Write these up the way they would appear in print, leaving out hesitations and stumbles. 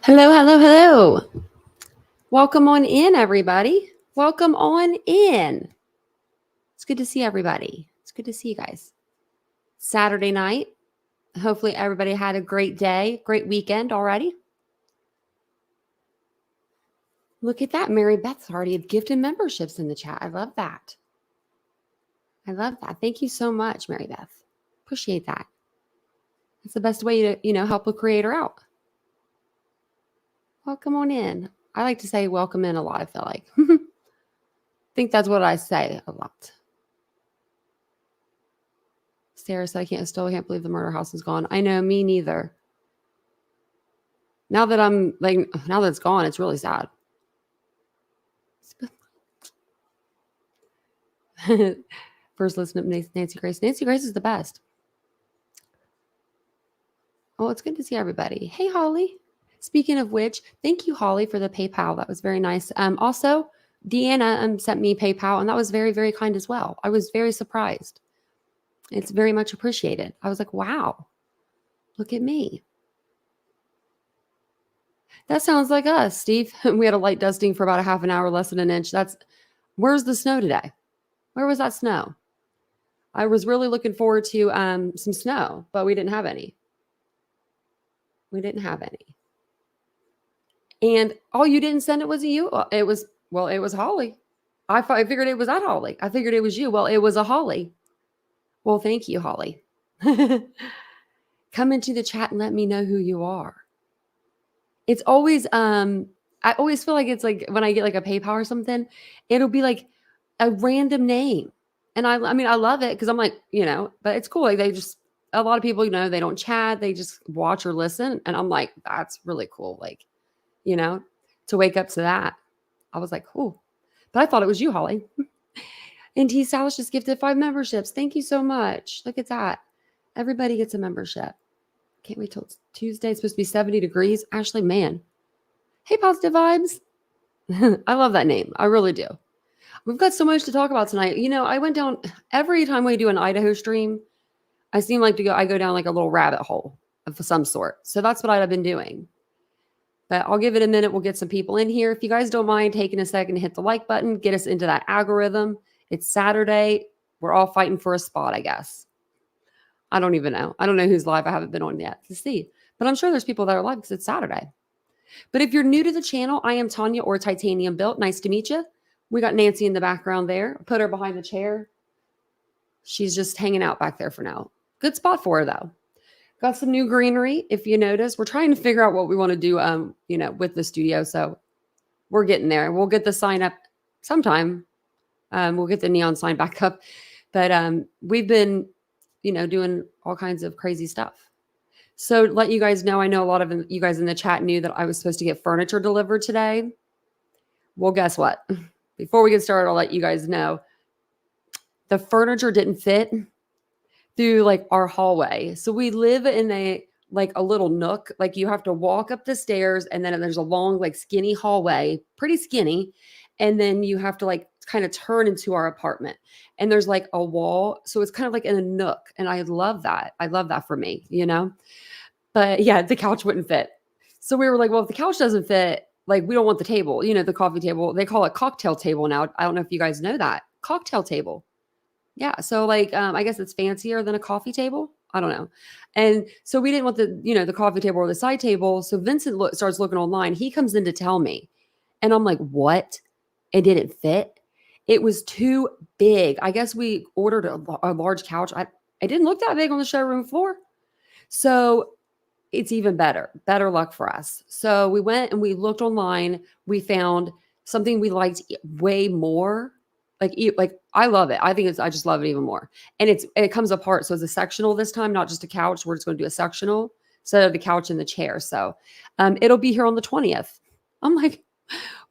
Hello, hello, hello. Welcome on in, everybody. Welcome on in. It's good to see everybody. It's good to see you guys. Saturday night. Hopefully, everybody had a great day, great weekend already. Look at that. Mary Beth's already gifted memberships in the chat. I love that. I love that. Thank you so much, Mary Beth. Appreciate that. It's the best way to, help a creator out. Welcome on in. I like to say welcome in a lot, I feel like. I think that's what I say a lot. Sarah said, I still can't believe the murder house is gone. I know, me neither. Now that it's gone, it's really sad. First listen to Nancy Grace. Nancy Grace is the best. Oh, it's good to see everybody. Hey, Holly. Speaking of which, thank you, Holly, for the PayPal. That was very nice. Also, Deanna sent me PayPal, and that was very, very kind as well. I was very surprised. It's very much appreciated. I was like, wow, look at me. That sounds like us, Steve. We had a light dusting for about a half an hour, less than an inch. Where's the snow today? Where was that snow? I was really looking forward to some snow, but we didn't have any. And you didn't send it, was it you? It was Holly. I figured it was at Holly. I figured it was you. Well, it was a Holly. Well, thank you, Holly. Come into the chat and let me know who you are. It's always, I always feel like it's like when I get like a PayPal or something, it'll be like a random name. And I mean, I love it because I'm like, but it's cool. Like a lot of people, they don't chat. They just watch or listen. And I'm like, that's really cool. Like, to wake up to that. I was like, cool. But I thought it was you, Holly. And T. Salis just gifted 5 memberships. Thank you so much. Look at that. Everybody gets a membership. Can't wait till it's Tuesday. It's supposed to be 70 degrees. Ashley, man. Hey, Positive Vibes. I love that name. I really do. We've got so much to talk about tonight. I went down every time we do an Idaho stream. I seem like I go down like a little rabbit hole of some sort. So that's what I've been doing. But I'll give it a minute. We'll get some people in here. If you guys don't mind taking a second to hit the like button, get us into that algorithm. It's Saturday. We're all fighting for a spot, I guess. I don't even know. I don't know who's live. I haven't been on yet to see. But I'm sure there's people that are live because it's Saturday. But if you're new to the channel, I am Tanya or TitaniumBuilt. Nice to meet you. We got Nancy in the background there. Put her behind the chair. She's just hanging out back there for now. Good spot for her, though. Got some new greenery. If you notice, we're trying to figure out what we want to do, with the studio. So we're getting there. We'll get the sign up sometime. We'll get the neon sign back up. But we've been, doing all kinds of crazy stuff. So let you guys know, I know a lot of you guys in the chat knew that I was supposed to get furniture delivered today. Well, guess what? Before we get started, I'll let you guys know the furniture didn't fit through like our hallway. So we live in a little nook. Like you have to walk up the stairs and then there's a long, like skinny hallway, pretty skinny. And then you have to like kind of turn into our apartment. And there's like a wall. So it's kind of like in a nook. And I love that. I love that for me, But yeah, the couch wouldn't fit. So we were like, well, if the couch doesn't fit, like we don't want the table, the coffee table. They call it cocktail table now. I don't know if you guys know that. Cocktail table. Yeah. So like, I guess it's fancier than a coffee table. I don't know. And so we didn't want the coffee table or the side table. So Vincent starts looking online. He comes in to tell me. And I'm like, what? It didn't fit. It was too big. I guess we ordered a large couch. I didn't look that big on the showroom floor. So it's even better luck for us. So we went and we looked online. We found something we liked way more. Like I love it. I just love it even more. And it comes apart. So it's a sectional this time, not just a couch. We're just going to do a sectional instead of the couch and the chair. So it'll be here on the 20th. I'm like,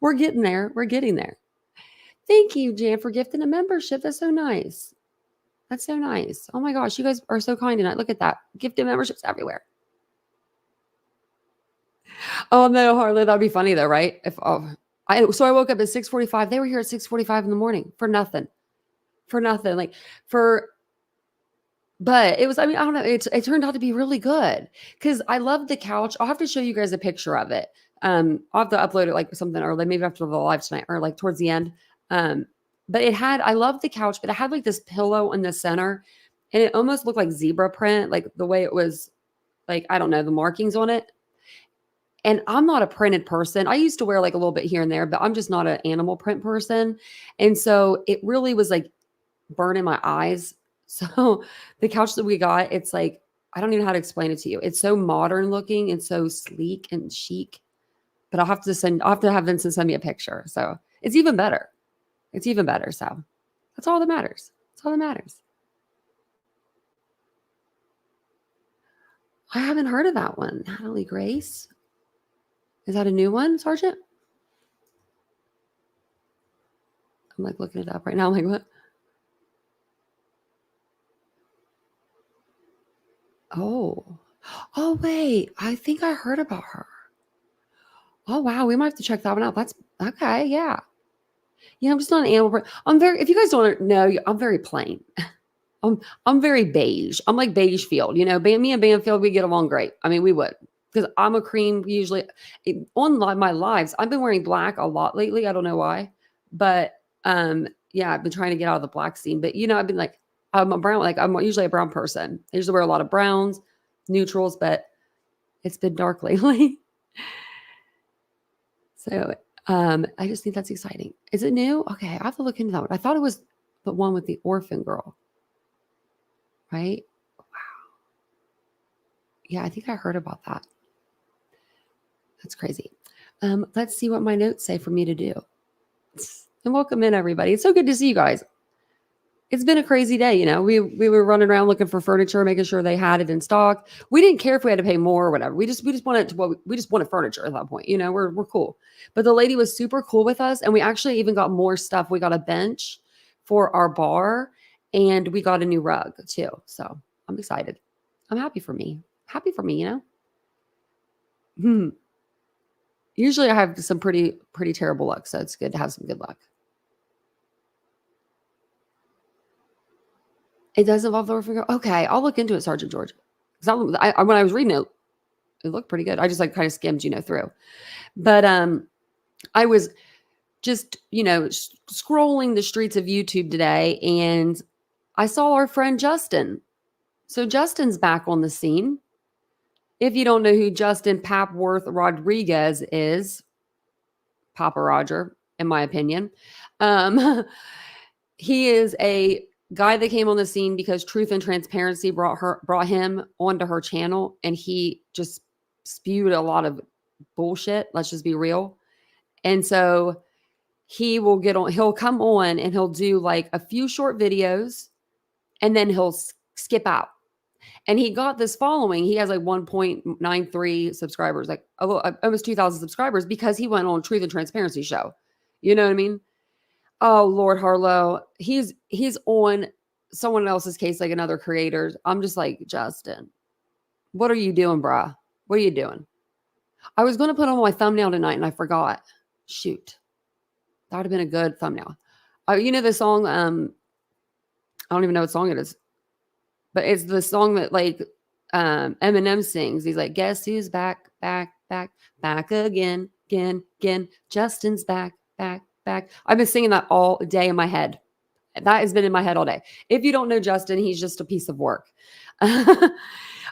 we're getting there. We're getting there. Thank you, Jan, for gifting a membership. That's so nice. That's so nice. Oh my gosh, you guys are so kind tonight. Look at that. Gifted memberships everywhere. Oh no, Harley, that'd be funny though, right? I woke up at 6:45. They were here at 6:45 in the morning for nothing. But it was, I don't know. It turned out to be really good because I love the couch. I'll have to show you guys a picture of it. I'll have to upload it like something early, maybe after the live tonight or like towards the end. But I love the couch, but it had like this pillow in the center and it almost looked like zebra print, like the way it was, like, I don't know, the markings on it. And I'm not a printed person. I used to wear like a little bit here and there, but I'm just not an animal print person. And so it really was like burning my eyes. So the couch that we got, it's like, I don't even know how to explain it to you. It's so modern looking and so sleek and chic. But I'll have to have Vincent send me a picture. So it's even better. It's even better. So that's all that matters. That's all that matters. I haven't heard of that one. Natalie Grace. Is that a new one, Sergeant? I'm like looking it up right now. I'm like, what? Oh, wait. I think I heard about her. Oh, wow. We might have to check that one out. That's okay. Yeah. Yeah. I'm just not an animal. If you guys don't know, I'm very plain. I'm very beige. I'm like beige field, me and Banfield, we get along great. I mean, we would, because I'm a cream usually on my lives. I've been wearing black a lot lately. I don't know why, but yeah, I've been trying to get out of the black scene, but I've been like, I'm a brown, like I'm usually a brown person. I usually wear a lot of browns, neutrals, but it's been dark lately. So I just think that's exciting. Is it new? Okay, I have to look into that one. I thought it was the one with the orphan girl. Right? Wow. Yeah, I think I heard about that. That's crazy. Let's see what my notes say for me to do. And welcome in, everybody. It's so good to see you guys. It's been a crazy day. We were running around looking for furniture, making sure they had it in stock. We didn't care if we had to pay more or whatever. We just wanted furniture at that point. We're cool. But the lady was super cool with us, and we actually even got more stuff. We got a bench for our bar, and we got a new rug too. So I'm excited. I'm happy for me. Happy for me, Usually I have some pretty terrible luck, so it's good to have some good luck. It does involve the orphan girl. Okay, I'll look into it, Sergeant George. Because when I was reading it, it looked pretty good. I just like kind of skimmed, through. But I was just, scrolling the streets of YouTube today, and I saw our friend Justin. So Justin's back on the scene. If you don't know who Justin Papworth Rodriguez is, Papa Roger, in my opinion, he is a guy that came on the scene because Truth and Transparency brought him onto her channel, and he just spewed a lot of bullshit. Let's just be real. And so he'll come on and he'll do like a few short videos, and then he'll skip out. And he got this following. He has like 1.93 subscribers, like almost 2,000 subscribers, because he went on Truth and Transparency show. You know what I mean? Oh, Lord Harlow. He's on someone else's case, like another creator. I'm just like, Justin, what are you doing, brah? What are you doing? I was going to put on my thumbnail tonight and I forgot. Shoot. That would have been a good thumbnail. The song, I don't even know what song it is, but it's the song that like Eminem sings. He's like, guess who's back again. Justin's back. I've been singing that all day in my head. That has been in my head all day. If you don't know Justin, he's just a piece of work. I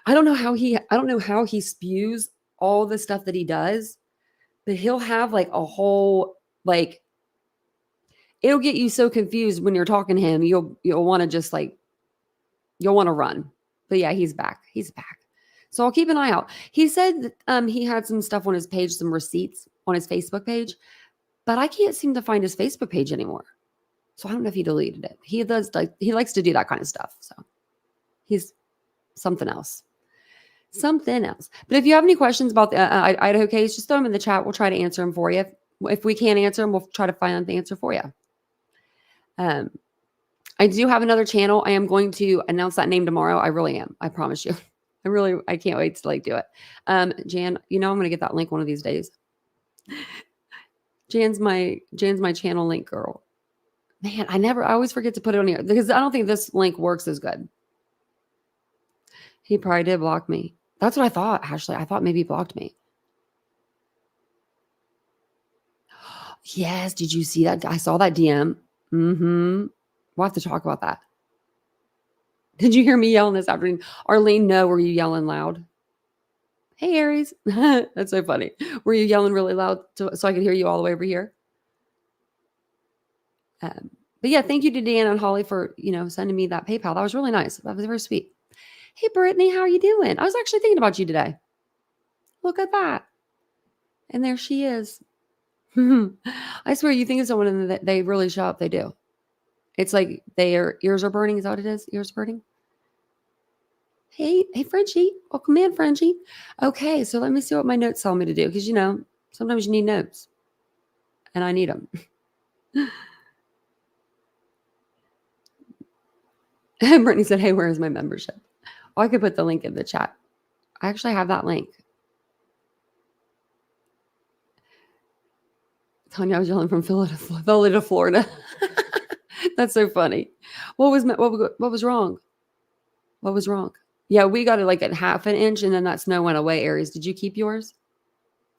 don't know how he spews all the stuff that he does, but he'll have like a whole, like, it'll get you so confused when you're talking to him. You'll want to just like, you'll want to run. But yeah, he's back. So I'll keep an eye out. He said that, he had some stuff on his page, some receipts on his Facebook page, but I can't seem to find his Facebook page anymore. So I don't know if he deleted it. He likes to do that kind of stuff. So he's something else. But if you have any questions about the Idaho case, just throw them in the chat. We'll try to answer them for you. If we can't answer them, we'll try to find the answer for you. I do have another channel. I am going to announce that name tomorrow. I really am. I promise you. I can't wait to like do it. Jan, I'm going to get that link one of these days. Jan's my channel link girl. Man, I always forget to put it on here because I don't think this link works as good. He probably did block me. That's what I thought, Ashley. I thought maybe he blocked me. Yes. Did you see that? I saw that DM. Mm-hmm. We'll have to talk about that. Did you hear me yelling this afternoon? Arlene, no. Were you yelling loud? Hey, Aries. That's so funny. Were you yelling really loud so I could hear you all the way over here? But yeah, thank you to Dan and Holly for, sending me that PayPal. That was really nice. That was very sweet. Hey, Brittany, how are you doing? I was actually thinking about you today. Look at that. And there she is. I swear, you think of someone and they really show up. They do. It's like their ears are burning. Is that what it is? Ears burning? Hey, Frenchie. Welcome in, Frenchie. Okay, so let me see what my notes tell me to do. Because, sometimes you need notes. And I need them. Brittany said, hey, where is my membership? Oh, I could put the link in the chat. I actually have that link. Tanya, I was yelling from Philly to Florida. That's so funny. What was wrong? What was wrong? Yeah, we got it like at half an inch, and then that snow went away. Aries, did you keep yours?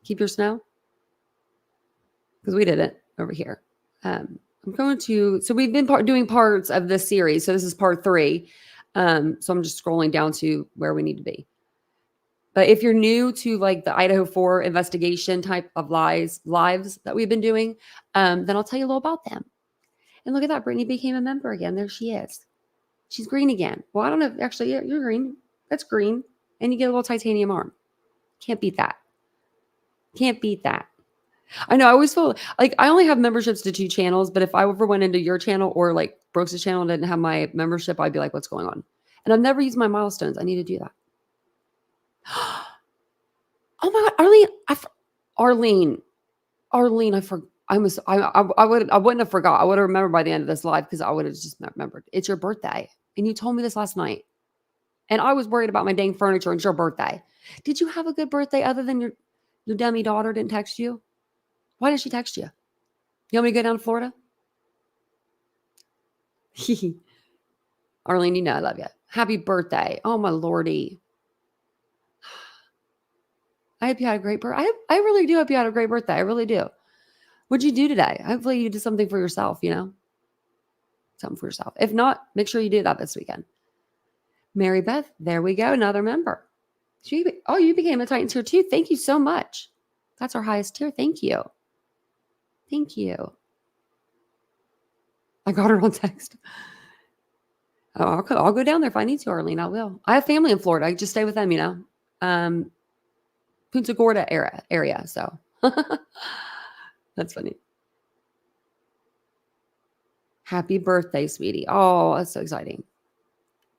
Keep your snow? Because we didn't over here. I'm going to. So we've been doing parts of this series. So this is part 3. So I'm just scrolling down to where we need to be. But if you're new to like the Idaho 4 investigation type of lives that we've been doing, then I'll tell you a little about them. And look at that. Brittany became a member again. There she is. She's green again. Well, I don't know. Actually, yeah, you're green. That's green. And you get a little titanium arm. Can't beat that. Can't beat that. I know. I always feel like I only have memberships to 2 channels, but if I ever went into your channel or like Brooks' channel and didn't have my membership, I'd be like, what's going on? And I've never used my milestones. I need to do that. Oh my God, Arlene, I wouldn't have forgot. I would have remembered by the end of this live because I would have just remembered. It's your birthday. And you told me this last night. And I was worried about my dang furniture and it's your birthday. Did you have a good birthday other than your dummy daughter didn't text you? Why didn't she text you? You want me to go down to Florida? Arlene, I love you. Happy birthday. Oh my Lordy. I hope you had a great birthday. I really do hope you had a great birthday. I really do. What'd you do today? Hopefully you did something for yourself, Something for yourself. If not, make sure you do that this weekend. Mary Beth, there we go. Another member. You became a Titan tier 2. Thank you so much. That's our highest tier. Thank you. Thank you. I got her on text. Oh, I'll go down there if I need to, Arlene. I will. I have family in Florida. I just stay with them, Punta Gorda area. So that's funny. Happy birthday, sweetie. Oh, that's so exciting.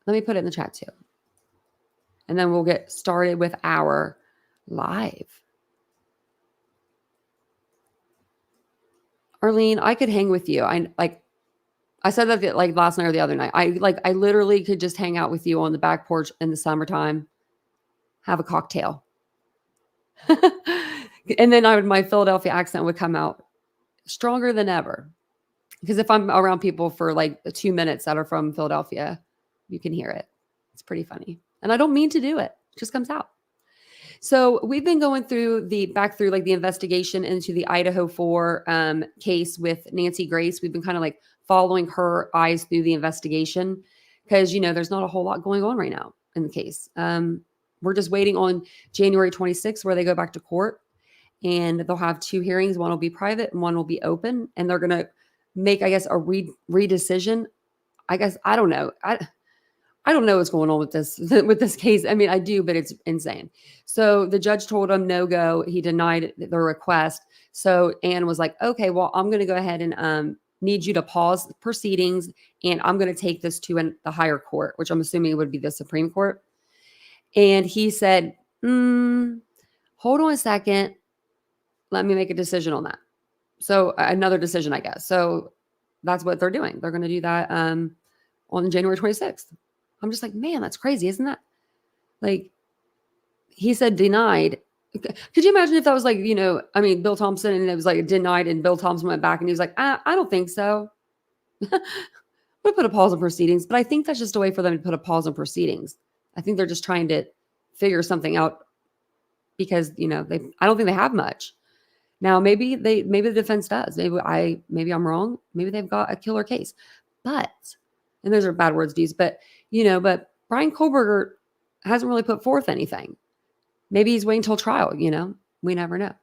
Let me put it in the chat too. And then we'll get started with our live. Arlene, I could hang with you. I said that like last night or the other night. I literally could just hang out with you on the back porch in the summertime, have a cocktail. And then my Philadelphia accent would come out stronger than ever. Because if I'm around people for like 2 minutes that are from Philadelphia, you can hear it. It's pretty funny. And I don't mean to do it. It just comes out. So we've been going back through like the investigation into the Idaho 4 case with Nancy Grace. We've been kind of like following her eyes through the investigation because, there's not a whole lot going on right now in the case. We're just waiting on January 26th where they go back to court and they'll have 2 hearings. One will be private and one will be open. And they're going to make, I guess, a redecision. I guess, I don't know. I don't know what's going on with this case. I mean, I do, but it's insane. So the judge told him no go. He denied the request. So Anne was like, okay, well, I'm going to go ahead and need you to pause the proceedings. And I'm going to take this to the higher court, which I'm assuming would be the Supreme Court. And he said, hold on a second. Let me make a decision on that. So another decision, I guess. So that's what they're doing. They're going to do that on January 26th. I'm just like, man, that's crazy, isn't that? Like, he said denied. Could you imagine if that was like, Bill Thompson and it was like denied and Bill Thompson went back and he was like, I don't think so. We'll put a pause on proceedings. But I think that's just a way for them to put a pause on proceedings. I think they're just trying to figure something out because, I don't think they have much. Now, maybe the defense does. Maybe I'm wrong. Maybe they've got a killer case. But, and those are bad words to use, but but Brian Kohlberger hasn't really put forth anything. Maybe he's waiting till trial, we never know.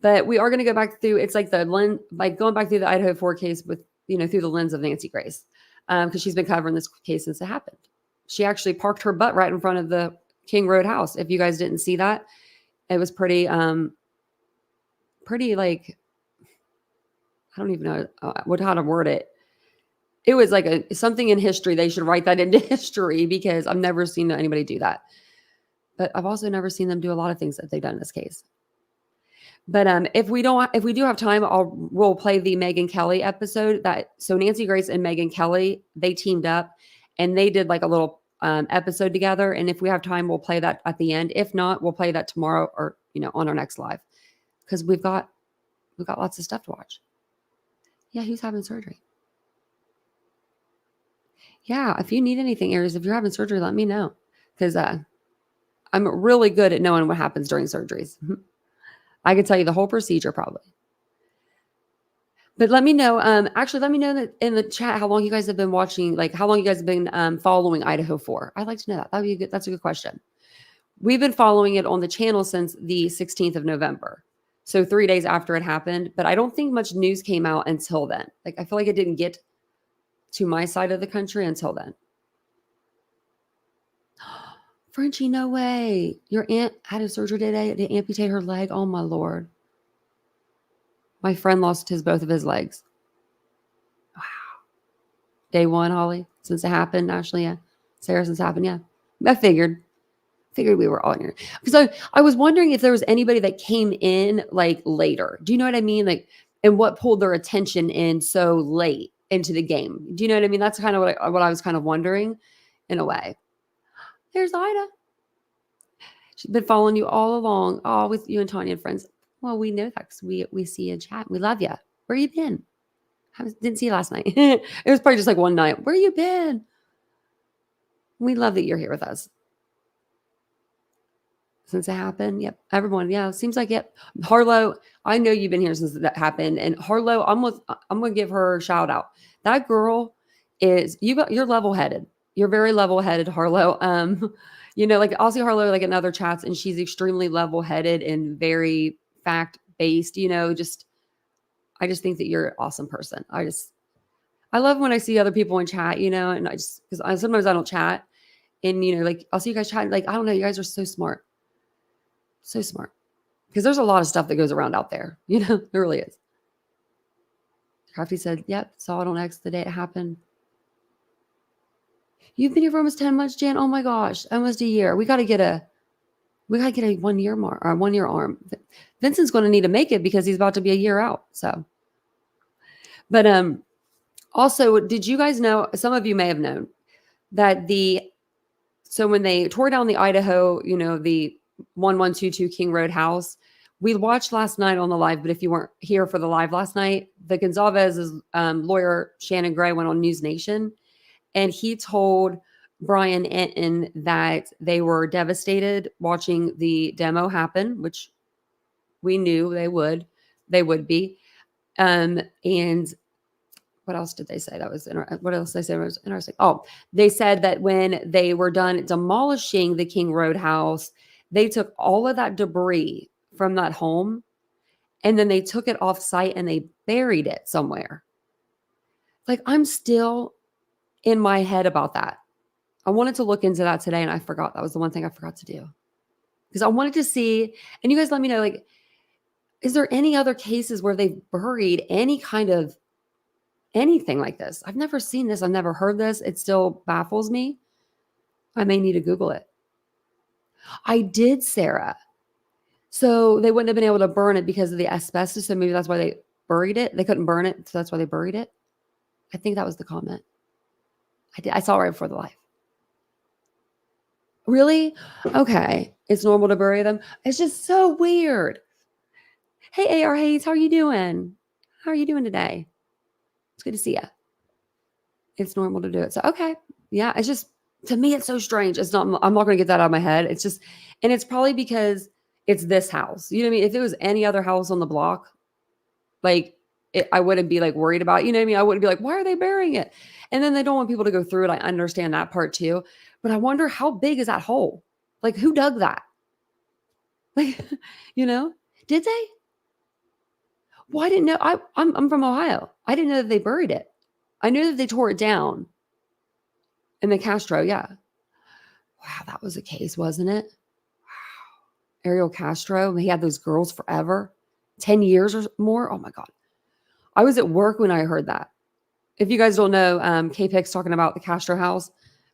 But we are going to go back through, it's like going back through the Idaho 4 case with, through the lens of Nancy Grace. Because she's been covering this case since it happened. She actually parked her butt right in front of the King Road house. If you guys didn't see that, it was pretty like, I don't even know how to word it. It was like something in history. They should write that into history because I've never seen anybody do that. But I've also never seen them do a lot of things that they've done in this case. But if we do have time, we'll play the Megyn Kelly episode. So Nancy Grace and Megyn Kelly, they teamed up and they did like a little episode together. And if we have time, we'll play that at the end. If not, we'll play that tomorrow or on our next live because we've got lots of stuff to watch. Yeah, who's having surgery? Yeah, if you need anything, Aries, if you're having surgery, let me know because I'm really good at knowing what happens during surgeries. I could tell you the whole procedure probably. But let me know. Actually, let me know that in the chat how long you guys have been watching, like how long you guys have been following Idaho 4. I'd like to know that. That's a good question. We've been following it on the channel since the 16th of November. So 3 days after it happened. But I don't think much news came out until then. Like I feel like it didn't get to my side of the country until then. Frenchie, no way. Your aunt had a surgery today to amputate her leg. Oh, my Lord. My friend lost both of his legs. Wow. Day one, Holly, since it happened. Ashley, yeah. Sarah, since it happened, yeah. I figured we were all in here. Because I was wondering if there was anybody that came in like later. Do you know what I mean? Like, and what pulled their attention in so late into the game? Do you know what I mean? That's kind of what I was kind of wondering in a way. There's Ida. She's been following you all along, all with you and Tanya and friends. Well, we know that because we see you in chat. We love you. Where you been? Didn't see you last night. It was probably just like one night. Where you been? We love that you're here with us. Since it happened, yep. Everyone, yeah. Seems like yep. Harlow, I know you've been here since that happened. And Harlow, I'm gonna give her a shout out. That girl is you're level-headed. You're very level-headed, Harlow. Like I'll see Harlow like in other chats, and she's extremely level-headed and very fact-based. I just think that you're an awesome person. I love when I see other people in chat, and because sometimes I don't chat, and like I'll see you guys chatting. Like I don't know, you guys are so smart, because there's a lot of stuff that goes around out there. There really is. Crafty said, "Yep, saw it on X the day it happened." You've been here for almost 10 months, Jan. Oh my gosh, almost a year. We got to get a 1 year mark or 1 year arm. Vincent's going to need to make it because he's about to be a year out. So, but also, did you guys know? Some of you may have known that so when they tore down the Idaho, the 1122 King Road house, we watched last night on the live. But if you weren't here for the live last night, the Gonzalez's lawyer Shannon Gray went on News Nation. And he told Brian Enton that they were devastated watching the demo happen, which we knew they would be. And what else did they say? What else did they say was interesting? Oh, they said that when they were done demolishing the King Road house, they took all of that debris from that home and then they took it off site and they buried it somewhere. Like I'm still in my head about that. I wanted to look into that today and I forgot. That was the one thing I forgot to do. Because I wanted to see, and you guys let me know, like, is there any other cases where they've buried any kind of anything like this? I've never seen this. I've never heard this. It still baffles me. I may need to Google it. I did, Sarah. So they wouldn't have been able to burn it because of the asbestos. So maybe that's why they buried it. They couldn't burn it. So that's why they buried it. I think that was the comment. I saw it right before the live. Really? Okay. It's normal to bury them. It's just so weird. Hey, AR Hayes, how are you doing? How are you doing today? It's good to see you. It's normal to do it. So, okay. Yeah. It's just, to me, it's so strange. I'm not going to get that out of my head. It's just, and it's probably because it's this house. You know what I mean? If it was any other house on the block, like I wouldn't be like worried about, you know what I mean? I wouldn't be like, why are they burying it? And then they don't want people to go through it. I understand that part too. But I wonder how big is that hole? Like who dug that? Like, you know, did they? Well, I didn't know. I'm from Ohio. I didn't know that they buried it. I knew that they tore it down in the Castro. Yeah. Wow, that was a case, wasn't it? Wow. Ariel Castro. He had those girls forever, 10 years or more. Oh my God. I was at work when I heard that. If you guys don't know, K-Pix talking about the Castro house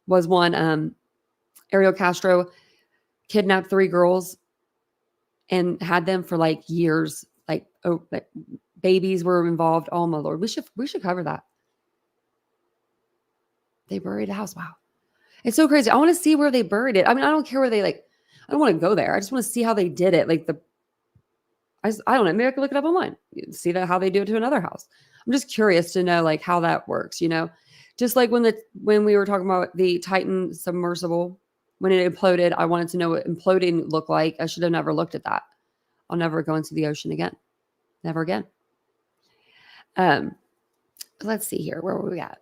was one. Ariel Castro kidnapped 3 girls and had them for like years. Like, oh, like babies were involved. Oh my Lord. We should cover that. They buried a house. Wow. It's so crazy. I want to see where they buried it. I mean, I don't care where they like, I don't want to go there. I just want to see how they did it. Like I don't know. Maybe I could look it up online. See how they do it to another house. I'm just curious to know like how that works, you know, just like when we were talking about the Titan submersible, when it imploded, I wanted to know what imploding looked like. I should have never looked at that. I'll never go into the ocean again. Never again. Let's see here. Where were we at?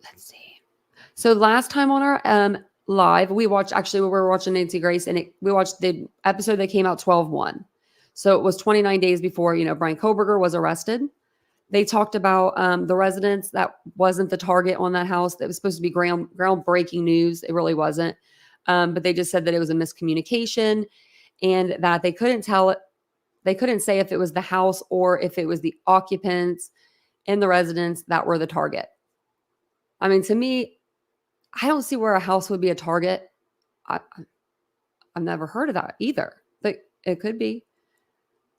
Let's see. So last time on our live, we were watching Nancy Grace, and we watched the episode that came out 12/1. So it was 29 days before, you know, Brian Koberger was arrested. They talked about the residents that wasn't the target on that house. That was supposed to be groundbreaking news. It really wasn't. But they just said that it was a miscommunication and that they couldn't tell it. They couldn't say if it was the house or if it was the occupants and the residents that were the target. I mean, to me, I don't see where a house would be a target. I've never heard of that either. But it could be.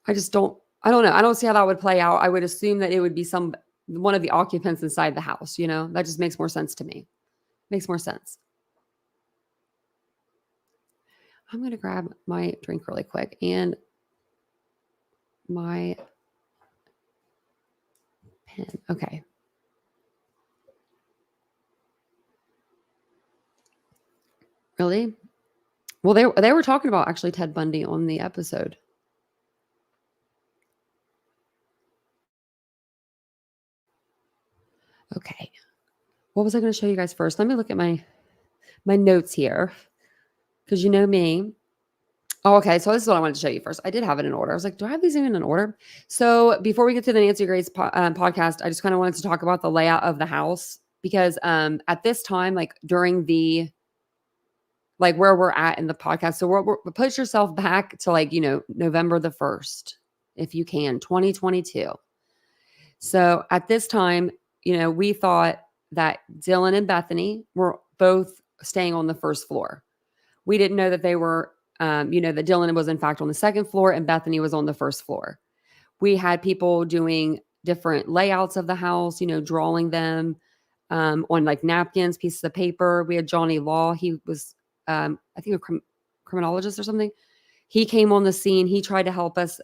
I don't know. I don't see how that would play out. I would assume that it would be one of the occupants inside the house, you know? That just makes more sense to me. Makes more sense. I'm going to grab my drink really quick and my pen. Okay. Really? Well, they were talking about actually Ted Bundy on the episode. Okay. What was I going to show you guys first? Let me look at my notes here, because you know me. Oh, okay. So this is what I wanted to show you first. I did have it in order. I was like, do I have these even in order? So before we get to the Nancy Grace podcast, I just kind of wanted to talk about the layout of the house, because at this time, like during the like where we're at in the podcast. So we're put yourself back to like, you know, November the 1st, if you can, 2022. So at this time, you know, we thought that Dylan and Bethany were both staying on the first floor. We didn't know that they were, you know, that Dylan was in fact on the second floor and Bethany was on the first floor. We had people doing different layouts of the house, you know, drawing them on like napkins, pieces of paper. We had Johnny Law. He was, I think, a criminologist or something. He came on the scene. He tried to help us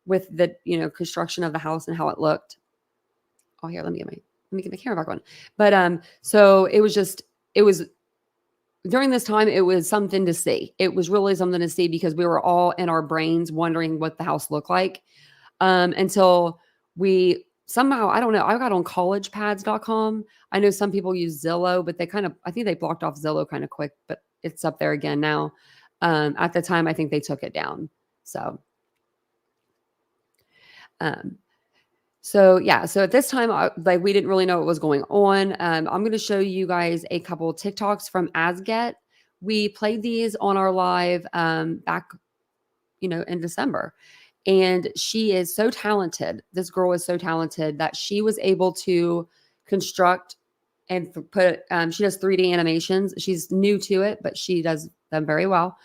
with the, you know, construction of the house and how it looked. Oh, here, let me get my camera back on. But so it was during this time, it was something to see. It was really something to see, because we were all in our brains wondering what the house looked like until we somehow, I don't know, I got on collegepads.com. I know some people use Zillow, but I think they blocked off Zillow kind of quick, but it's up there again now. At the time, I think they took it down. So yeah, so at this time, like we didn't really know what was going on. I'm going to show you guys a couple TikToks from Asget. We played these on our live back, you know, in December, and she is so talented. This girl is so talented that she was able to construct and put. She does 3D animations. She's new to it, but she does them very well.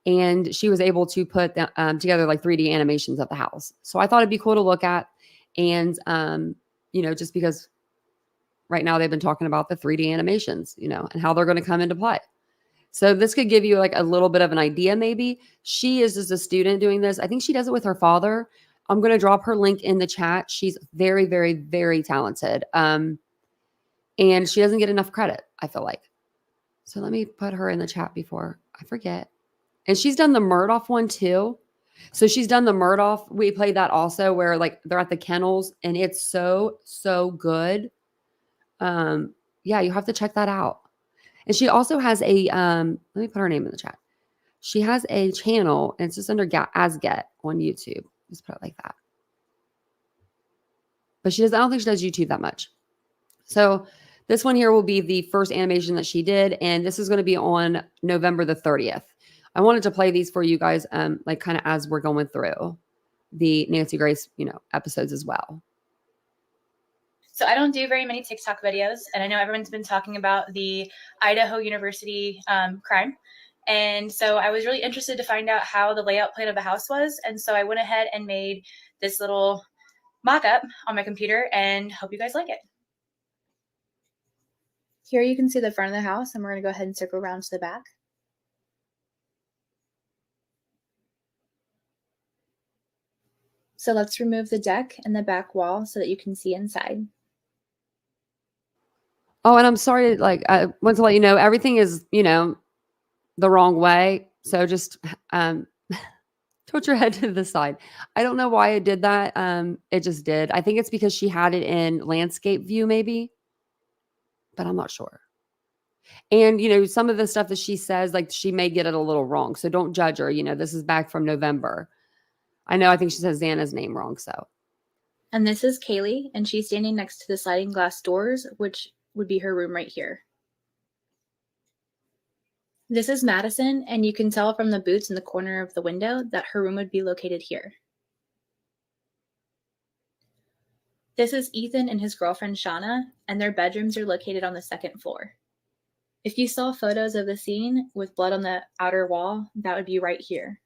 And she was able to put together like 3D animations of the house. So I thought it'd be cool to look at. And, you know, just because right now they've been talking about the 3D animations, you know, and how they're going to come into play. So this could give you like a little bit of an idea. Maybe she is just a student doing this. I think she does it with her father. I'm going to drop her link in the chat. She's very, very, very talented. And she doesn't get enough credit, I feel like. So let me put her in the chat before I forget. And she's done the Murdoff one too. So she's done the Murdoff. We played that also where like they're at the kennels and it's so, so good. Yeah, you have to check that out. And she also has a, let me put her name in the chat. She has a channel and it's just under Asget on YouTube. Just put it like that. But she does, I don't think she does YouTube that much. So this one here will be the first animation that she did. And this is going to be on November the 30th. I wanted to play these for you guys, like kind of as we're going through the Nancy Grace, episodes as well. So I don't do very many TikTok videos, and I know everyone's been talking about the Idaho University crime. And so I was really interested to find out how the layout plan of the house was. And so I went ahead and made this little mock-up on my computer and hope you guys like it. Here you can see the front of the house, and we're going to go ahead and circle around to the back. So let's remove the deck and the back wall so that you can see inside. Oh, and I'm sorry, I want to let you know, everything is, the wrong way. So just tilt your head to the side. I don't know why it did that. It just did. I think it's because she had it in landscape view maybe, but I'm not sure. And, some of the stuff that she says, like she may get it a little wrong. So don't judge her. This is back from November. I think she says Xana's name wrong. So. And this is Kaylee, and she's standing next to the sliding glass doors, which would be her room right here. This is Madison, and you can tell from the boots in the corner of the window that her room would be located here. This is Ethan and his girlfriend Shauna, and their bedrooms are located on the second floor. If you saw photos of the scene with blood on the outer wall, that would be right here.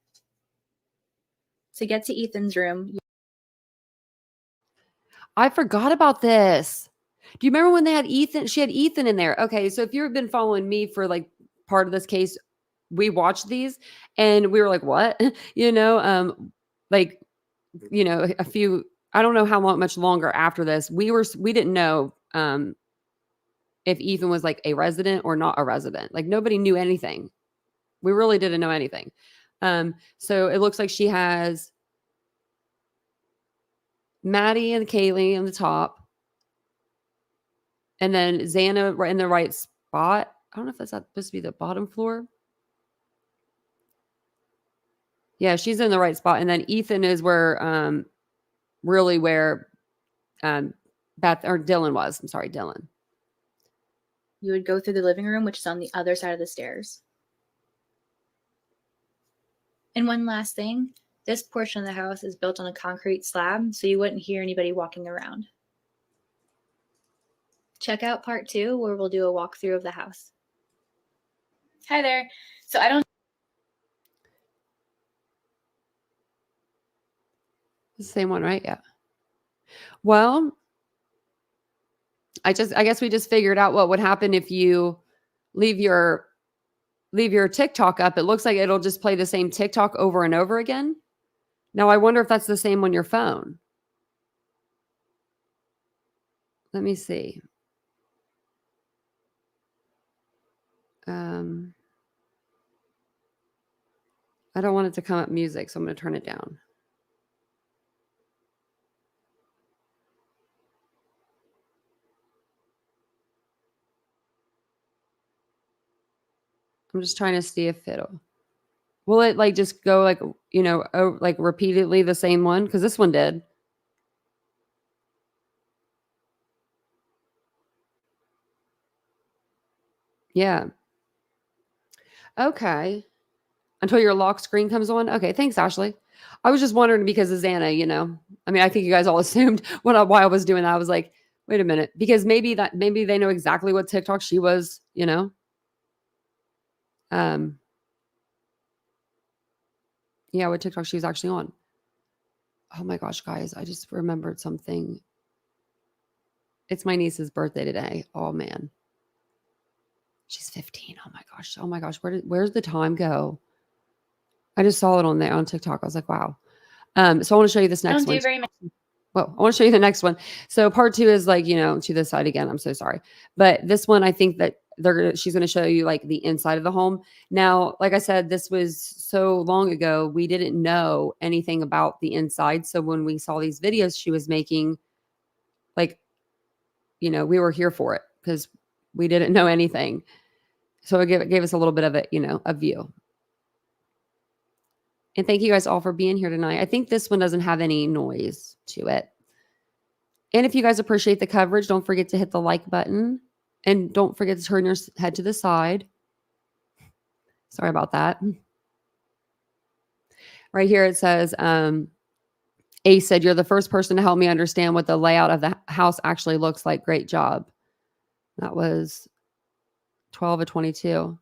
To get to Ethan's room, I forgot about this. Do you remember when they had Ethan? She had Ethan in there. Okay, so if you've been following me for like part of this case, we watched these and we were like, what? A few, I don't know how much longer after this, we didn't know if Ethan was like a resident or not a resident. Like nobody knew anything. We really didn't know anything. So it looks like she has Maddie and Kaylee on the top. And then Xana right in the right spot. I don't know if that's supposed to be the bottom floor. Yeah, she's in the right spot. And then Ethan is where, really where Dylan was. I'm sorry, Dylan. You would go through the living room, which is on the other side of the stairs. And one last thing, this portion of the house is built on a concrete slab, so you wouldn't hear anybody walking around. Check out part 2, where we'll do a walkthrough of the house. Hi there. So I don't... The same one, right? Yeah. Well, I guess we just figured out what would happen if you leave your TikTok up. It looks like it'll just play the same TikTok over and over again. Now, I wonder if that's the same on your phone. Let me see. I don't want it to come up music, so I'm going to turn it down. I'm just trying to see if will it like just go like, like repeatedly the same one? Because this one did. Yeah. Okay. Until your lock screen comes on. Okay. Thanks, Ashley. I was just wondering because of Xana, I think you guys all assumed why I was doing that. I was like, wait a minute, because maybe they know exactly what TikTok she was, Yeah, what TikTok she was actually on. Oh my gosh, guys, I just remembered something. It's my niece's birthday today. Oh man. She's 15. Oh my gosh. Oh my gosh. Where's the time go? I just saw it on there on TikTok. I was like, wow. So I want to show you this next one. Well, I want to show you the next one. So part 2 is like, to this side again. I'm so sorry. But this one, I think that she's going to show you like the inside of the home. Now, like I said, this was so long ago, we didn't know anything about the inside. So when we saw these videos she was making, like, we were here for it because we didn't know anything. So it gave us a little bit of it, a view. And thank you guys all for being here tonight. I think this one doesn't have any noise to it. And if you guys appreciate the coverage, don't forget to hit the like button. And don't forget to turn your head to the side. Sorry about that. Right here it says, Ace said, "You're the first person to help me understand what the layout of the house actually looks like. Great job." That was 12 of 22.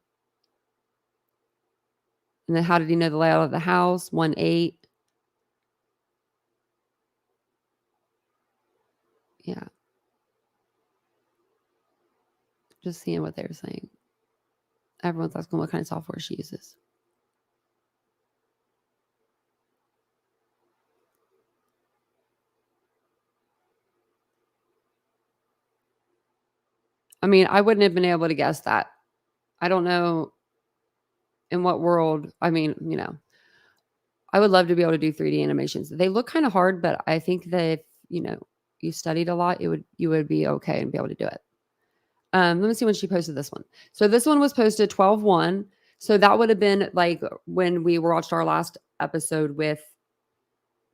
And then how did he know the layout of the house? 1-8. Yeah. Just seeing what they were saying. Everyone's asking what kind of software she uses. I mean, I wouldn't have been able to guess that. I don't know in what world. I mean, I would love to be able to do 3D animations. They look kind of hard, but I think that if, you studied a lot, you would be okay and be able to do it. Let me see when she posted this one. So this one was posted 12/1. So that would have been like when we watched our last episode with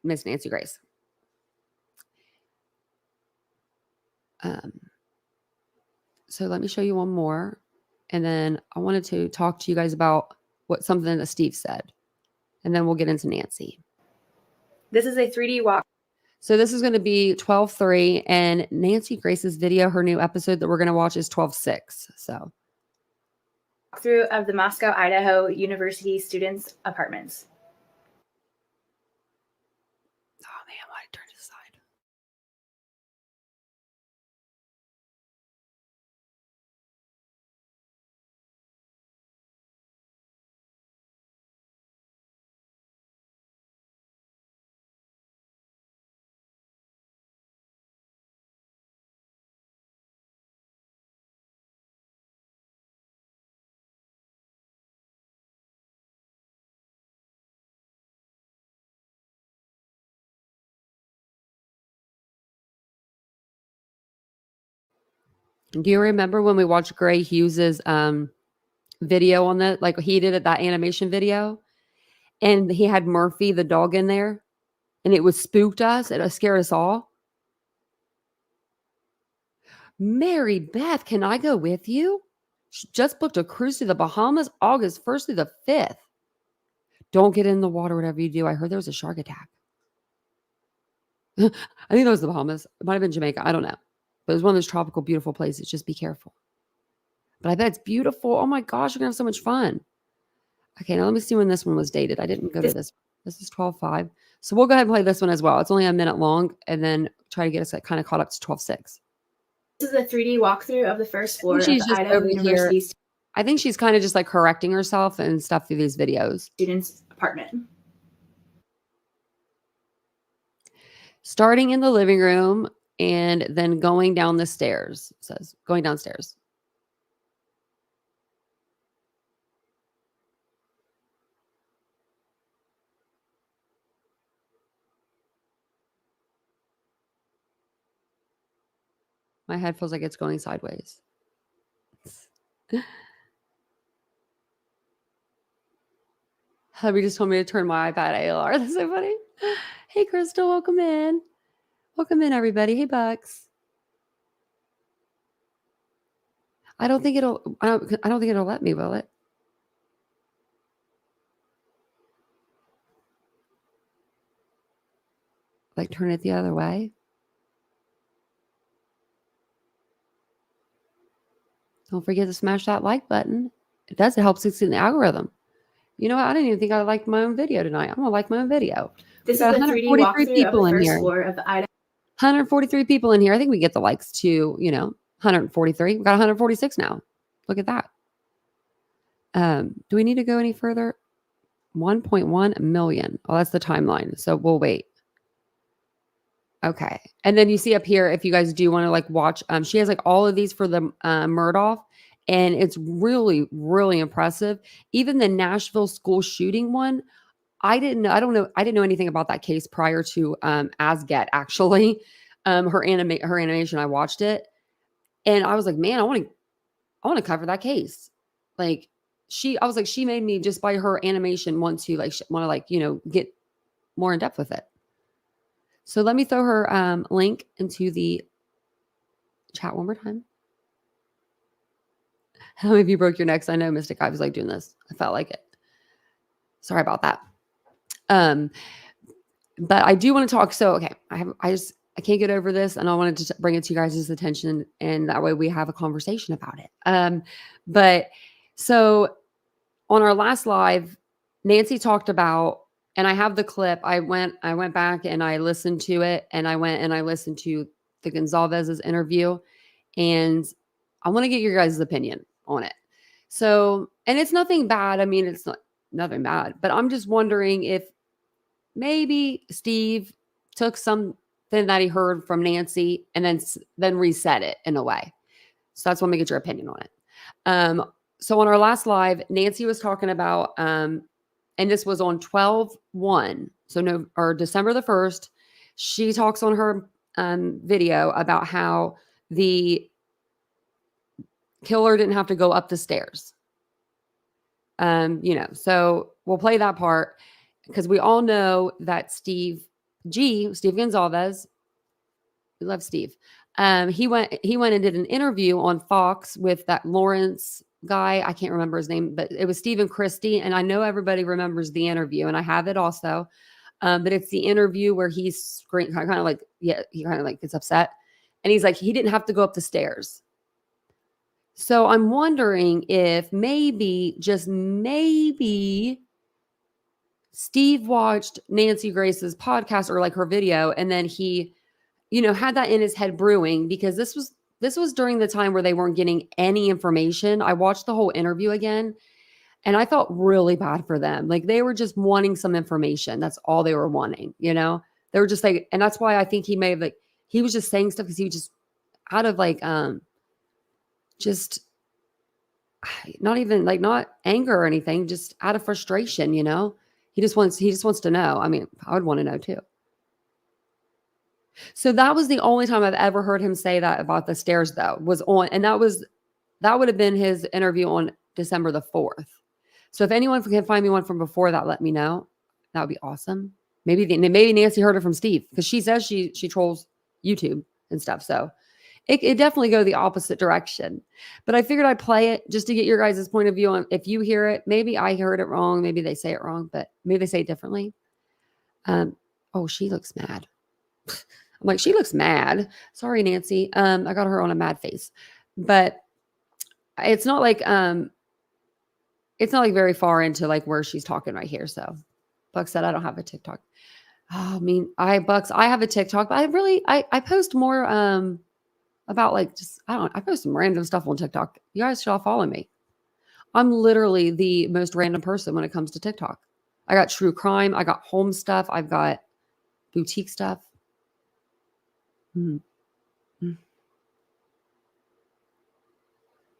Miss Nancy Grace. So let me show you one more. And then I wanted to talk to you guys about something that Steve said. And then we'll get into Nancy. This is a 3D walk. So this is going to be 12/3, and Nancy Grace's video, her new episode that we're going to watch is 12/6. So Walkthrough of the Moscow, Idaho University students' apartments. Oh man, why did I turn to the side? Do you remember when we watched Gray Hughes's video on that? Like he did that animation video, and he had Murphy the dog in there, and it was spooked us. It scared us all. Mary Beth, can I go with you? She just booked a cruise to the Bahamas August 1st through the 5th. Don't get in the water, whatever you do. I heard there was a shark attack. I think that was the Bahamas. It might have been Jamaica. I don't know. But it was one of those tropical, beautiful places. Just be careful. But I bet it's beautiful. Oh my gosh, you're going to have so much fun. Okay, now let me see when this one was dated. I didn't go to this. This is 12/5. So we'll go ahead and play this one as well. It's only a minute long, and then try to get us kind of caught up to 12/6. This is a 3D walkthrough of the first floor of She's the just Idaho over University here. I think she's kind of just like correcting herself and stuff through these videos. students' apartment. Starting in the living room and then going down the stairs. It says going downstairs. My head feels like it's going sideways. Hubby just told me to turn my iPad ALR. That's so funny. Hey, Crystal, welcome in. Welcome in, everybody. Hey, Bucks. I don't think it'll let me, will it? Like turn it the other way? Don't forget to smash that like button. It does. It helps us in the algorithm. You know what? I didn't even think I liked my own video tonight. I'm going to like my own video. This is a 3D walkthrough of the first floor of the Idaho. 143 people in here. I think we get the likes to, 143. We got 146 now. Look at that. Do we need to go any further? 1.1 million. Oh, that's the timeline. So we'll wait. Okay. And then you see up here, if you guys do want to like watch, she has like all of these for the Murdoch, And it's really, really impressive. Even the Nashville school shooting one, I didn't know anything about that case prior to Asget actually. Her animation, I watched it and I was like, man, I want to cover that case. Like I was like, she made me just by her animation want to get more in depth with it. So let me throw her link into the chat one more time. How many of you broke your necks? I know Mystic, I was like doing this. I felt like it. Sorry about that. But I do want to talk. So, okay, I can't get over this, and I wanted to bring it to you guys' attention, and that way we have a conversation about it. But so on our last live, Nancy talked about, and I have the clip. I went back and I listened to it, and I went and I listened to the Gonzalez's interview, and I want to get your guys' opinion on it. So, and it's nothing bad. I mean, it's not nothing bad, but I'm just wondering if maybe Steve took something that he heard from Nancy and then reset it in a way. So that's what me get your opinion on it. So on our last live, Nancy was talking about, and this was on 12/1, or December the 1st. She talks on her video about how the killer didn't have to go up the stairs. So we'll play that part because we all know that Steve Gonzalez, we love Steve. He went and did an interview on Fox with that Lawrence guy. I can't remember his name, but it was Stephen Christie. And I know everybody remembers the interview, and I have it also. But it's the interview where he's kind of like gets upset. And he's like, he didn't have to go up the stairs. So I'm wondering if just maybe, Steve watched Nancy Grace's podcast or like her video, and then he, had that in his head brewing, because this was during the time where they weren't getting any information. I watched the whole interview again, and I felt really bad for them. Like they were just wanting some information. That's all they were wanting, They were just like, and that's why I think he was just saying stuff because he was just out of just not even not anger or anything, just out of frustration, He just wants to know. I mean, I would want to know too. So that was the only time I've ever heard him say that about the stairs, though, and that would have been his interview on December the 4th. So if anyone can find me one from before that, let me know. That would be awesome. Maybe Nancy heard it from Steve, because she says she trolls YouTube and stuff. So it definitely go the opposite direction. But I figured I'd play it just to get your guys' point of view on if you hear it. Maybe I heard it wrong. Maybe they say it wrong, but maybe they say it differently. Oh, she looks mad. I'm like, she looks mad. Sorry, Nancy. I got her on a mad face. But it's not like very far into where she's talking right here. So Buck said I don't have a TikTok. Oh, I have a TikTok, but I post more about I post some random stuff on TikTok. You guys should all follow me. I'm literally the most random person when it comes to TikTok. I got true crime. I got home stuff. I've got boutique stuff.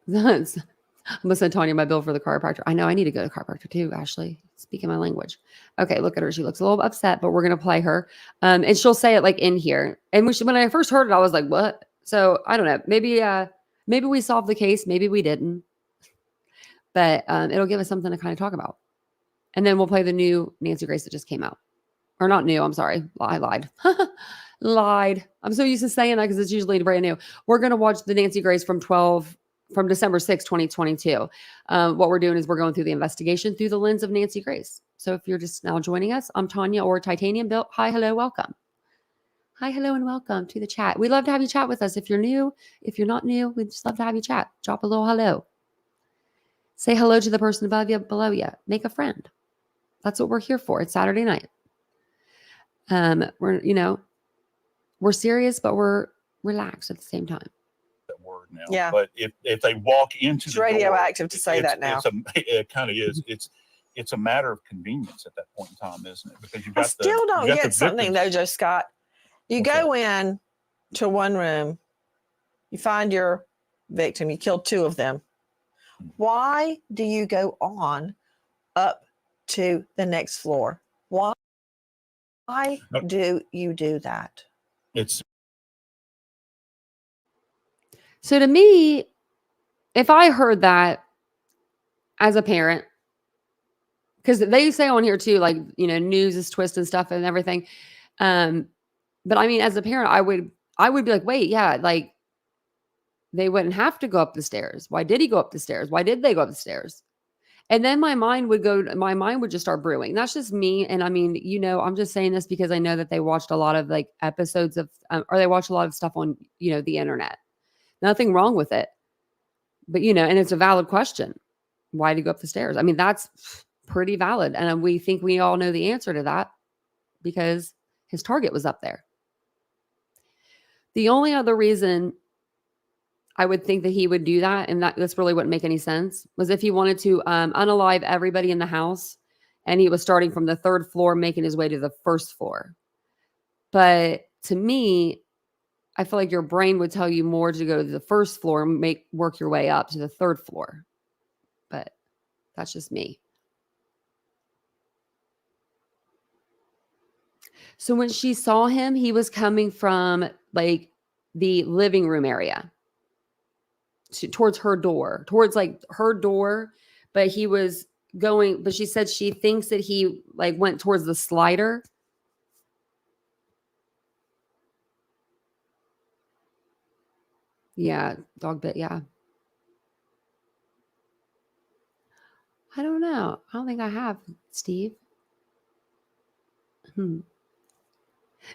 That's, I'm gonna send Tanya my bill for the chiropractor. I know I need to go to chiropractor too, Ashley. Speaking my language. Okay, look at her. She looks a little upset, but we're gonna play her. And she'll say it in here. And when I first heard it, I was like, what? So I don't know. Maybe we solved the case, maybe we didn't. But it'll give us something to kind of talk about. And then we'll play the new Nancy Grace that just came out. Or not new, I'm sorry. I lied. Lied. I'm so used to saying that because it's usually brand new. We're going to watch the Nancy Grace from December 6, 2022. What we're doing is we're going through the investigation through the lens of Nancy Grace. So if you're just now joining us, I'm Tanya, or TitaniumBuilt. Hi, hello, welcome. Hi, hello, and welcome to the chat. We'd love to have you chat with us. If you're new, if you're not new, we'd just love to have you chat. Drop a little hello. Say hello to the person above you, below you. Make a friend. That's what we're here for. It's Saturday night. We're serious, but we're relaxed at the same time. That word now. Yeah. But if they walk into it's the radioactive door, to say that now. It kind of is. It's a matter of convenience at that point in time, isn't it? Because I still don't get something though, Joe Scott. You go in to one room, you find your victim, you killed two of them. Why do you go on up to the next floor? Why do you do that? It's So to me, if I heard that as a parent, because they say on here too, like, news is twisted stuff and everything. But I mean, as a parent, I would be like, wait, yeah, like they wouldn't have to go up the stairs. Why did he go up the stairs? Why did they go up the stairs? And then my mind would just start brewing. That's just me. And I mean, I'm just saying this because I know that they watched a lot of like episodes of, or they watched a lot of stuff on, the internet. Nothing wrong with it. But, and it's a valid question. Why did he go up the stairs? I mean, that's pretty valid. And we think we all know the answer to that because his target was up there. The only other reason I would think that he would do that, and this really wouldn't make any sense, was if he wanted to unalive everybody in the house and he was starting from the 3rd floor, making his way to the 1st floor. But to me, I feel like your brain would tell you more to go to the 1st floor and work your way up to the 3rd floor. But that's just me. So when she saw him, he was coming from like the living room area towards her door, but he was going, but she said she thinks that he like went towards the slider. Yeah, dog bit, yeah. I don't know. I don't think I have, Steve.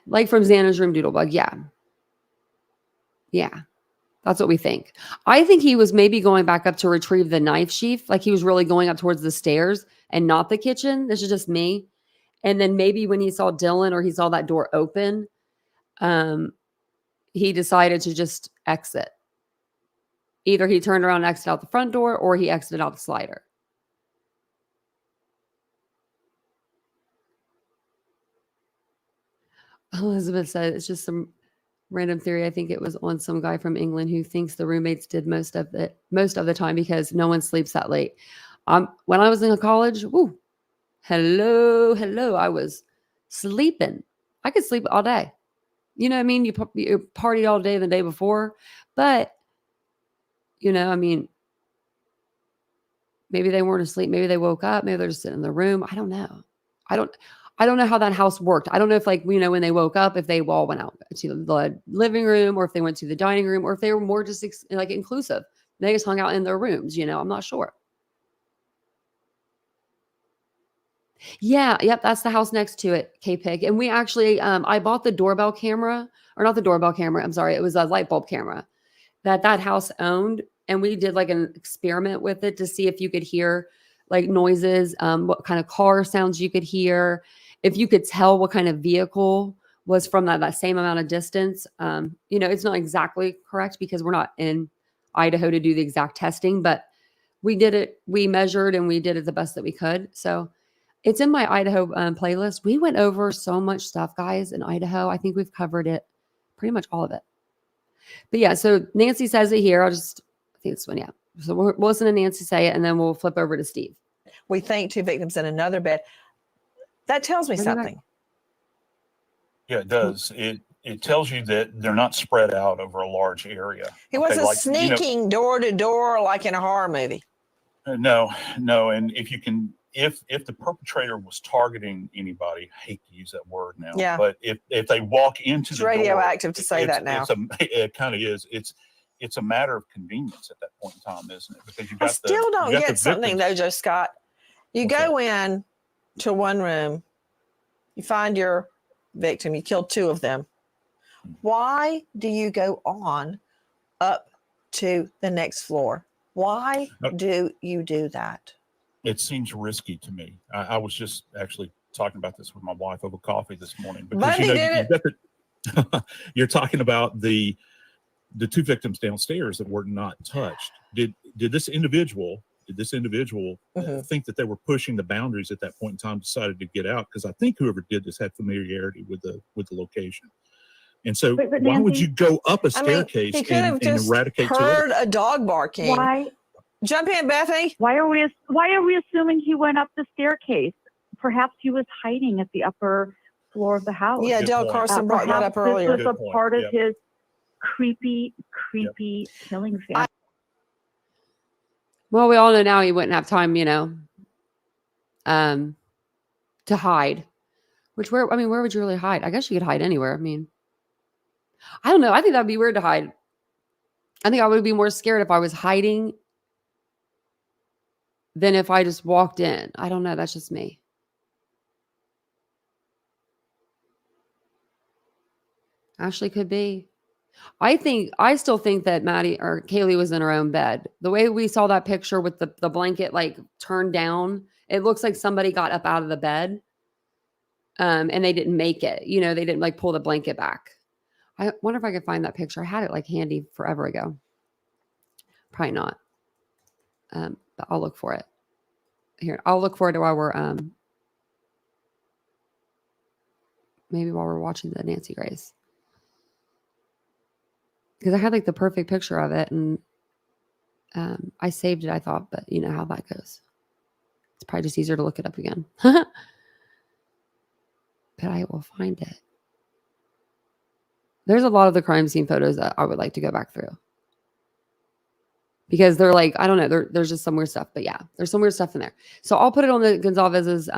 Like from Xana's room, Doodlebug. Yeah. Yeah. That's what we think. I think he was maybe going back up to retrieve the knife sheath. Like he was really going up towards the stairs and not the kitchen. This is just me. And then maybe when he saw Dylan or he saw that door open, he decided to just exit. Either he turned around and exited out the front door or he exited out the slider. Elizabeth said it's just some random theory. I think it was on some guy from England who thinks the roommates did most of the time because no one sleeps that late. When I was in college, hello, I was sleeping. I could sleep all day. You know what I mean? You partied all day the day before, but I mean, maybe they weren't asleep. Maybe they woke up. Maybe they're just sitting in the room. I don't know. I don't know how that house worked. I don't know if when they woke up, if they all went out to the living room or if they went to the dining room or if they were more just like inclusive. They just hung out in their rooms, I'm not sure. Yeah. Yep. That's the house next to it, K-Pig. And we actually, I bought the doorbell camera, or not the doorbell camera. I'm sorry. It was a light bulb camera that house owned. And we did like an experiment with it to see if you could hear like noises, what kind of car sounds you could hear, if you could tell what kind of vehicle was from that same amount of distance. It's not exactly correct because we're not in Idaho to do the exact testing, but we did it. We measured and we did it the best that we could. So it's in my Idaho playlist. We went over so much stuff, guys, in Idaho. I think we've covered it, pretty much all of it. But yeah, so Nancy says it here. I think this one, yeah. So we'll listen to Nancy say it, and then we'll flip over to Steve. We think 2 victims in another bed. That tells me something. Yeah, it does. It tells you that they're not spread out over a large area. He wasn't sneaking door to door like in a horror movie. No. And if the perpetrator was targeting anybody, I hate to use that word now, but if they walk into the door, it's radioactive to say that now. It kind of is. It's a matter of convenience at that point in time, isn't it? Because I still don't get something though, Joe Scott. You go in to one room, you find your victim, you killed 2 of them. Why do you go on up to the next floor? Why do you do that? It seems risky to me. I was just actually talking about this with my wife over coffee this morning. Because you're talking about the 2 victims downstairs that were not touched. Did this individual think that they were pushing the boundaries at that point in time, decided to get out? Because I think whoever did this had familiarity with the location. And so why would you go up a staircase and eradicate heard a dog barking? Why? Jump in, Bethany. Why are we assuming he went up the staircase? Perhaps he was hiding at the upper floor of the house. Yeah, Good Dale point. Carson brought that up Perhaps earlier. this was Good a point. part of Yep. his creepy killing fantasy. Well, we all know now he wouldn't have time, to hide. Where would you really hide? I guess you could hide anywhere. I mean, I don't know. I think that'd be weird to hide. I think I would be more scared if I was hiding than if I just walked in. I don't know. That's just me. Ashley could be. I still think that Maddie or Kaylee was in her own bed. The way we saw that picture with the blanket like turned down, it looks like somebody got up out of the bed. And they didn't make it. They didn't like pull the blanket back. I wonder if I could find that picture. I had it like handy forever ago. Probably not. But I'll look for it. Here, I'll look for it while we're maybe while we're watching the Nancy Grace. Because I had like the perfect picture of it and I saved it, I thought, but you know how that goes. It's probably just easier to look it up again. But I will find it. There's a lot of the crime scene photos that I would like to go back through. Because they're like, I don't know, there's just some weird stuff. But yeah, there's some weird stuff in there. So I'll put it on the Gonzalez's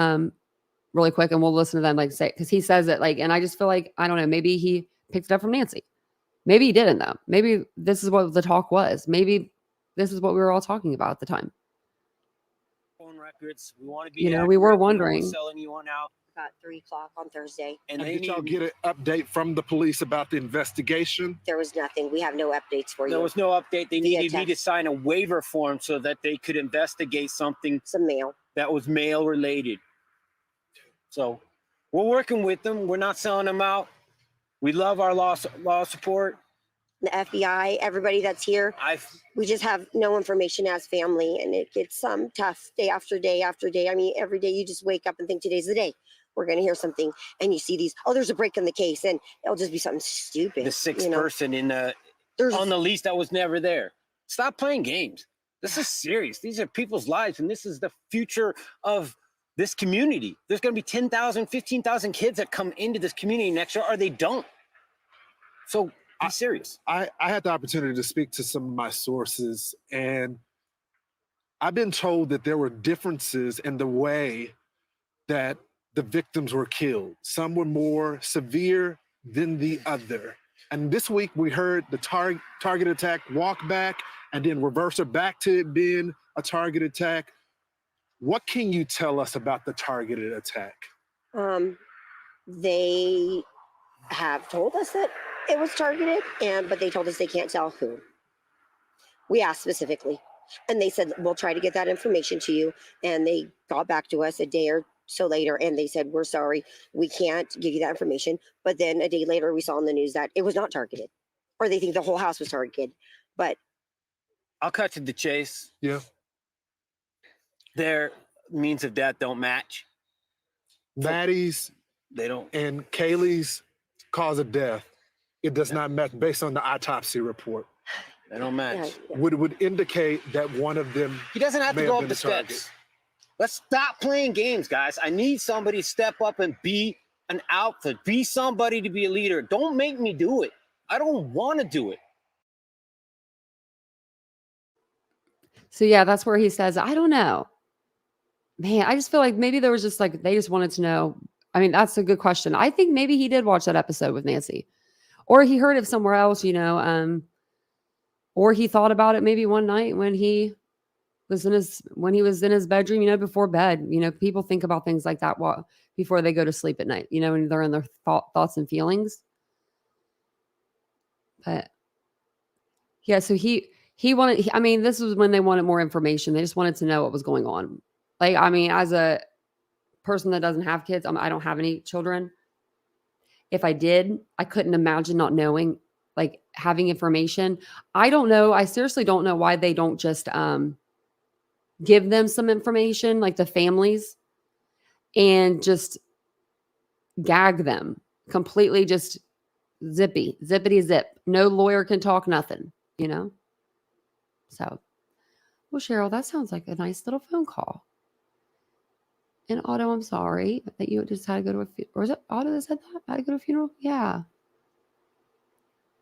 really quick and we'll listen to them like say, because he says it like, and I just feel like, I don't know, maybe he picked it up from Nancy. Maybe he didn't though. Maybe this is what the talk was. Maybe this is what we were all talking about at the time. Phone records. We want to be. We were accurate. wondering. We're selling you one out. About 3 o'clock on Thursday. And Did y'all get an update from the police about the investigation? There was nothing. We have no updates for you. There was no update. They Via needed me to text. sign a waiver form so that they could investigate something Some mail. that was mail related. So we're working with them. We're not selling them out. We love our law support. The FBI, everybody that's here, we just have no information as family, and it gets tough day after day after day. I mean, every day you just wake up and think today's the day. We're going to hear something, and you see these, there's a break in the case, and it'll just be something stupid. The sixth person on the lease that was never there. Stop playing games. This is serious. These are people's lives, and this is the future of this community. There's going to be 10,000, 15,000 kids that come into this community next year, or they don't. So be serious. I had the opportunity to speak to some of my sources, and I've been told that there were differences in the way that the victims were killed. Some were more severe than the other. And this week we heard the target attack walk back and then reverse it back to it being a target attack. What can you tell us about the targeted attack? They have told us that it was targeted, but they told us they can't tell who. We asked specifically, and they said, we'll try to get that information to you. And they got back to us a day or so later, and they said, we're sorry, we can't give you that information. But then a day later, we saw in the news that it was not targeted, or they think the whole house was targeted. But I'll cut to the chase. Yeah. Their means of death don't match. Maddie's They don't. and Kaylee's cause of death, it does not match based on the autopsy report. They don't match. yeah. Would indicate that one of them. He doesn't have to may go have up been the the target. steps. Let's stop playing games, guys. I need somebody to step up and be an alpha. Be somebody to be a leader. Don't make me do it. I don't want to do it. So yeah, that's where he says, I don't know. Man, I just feel like maybe there was just like, they just wanted to know. I mean, that's a good question. I think maybe he did watch that episode with Nancy, or he heard it somewhere else, or he thought about it maybe one night when he was in his bedroom, before bed. People think about things like that before they go to sleep at night, when they're in their thoughts and feelings. But yeah, so he wanted, this was when they wanted more information. They just wanted to know what was going on. Like, as a person that doesn't have kids, I don't have any children. If I did, I couldn't imagine not knowing, like having information. I don't know. I seriously don't know why they don't just, give them some information, like the families, and just gag them completely, just zippity zip. No lawyer can talk nothing, So Well, Cheryl, that sounds like a nice little phone call. And Otto, I'm sorry that you just had to go to a funeral. Or is it Otto that said that? I had to go to a funeral? Yeah.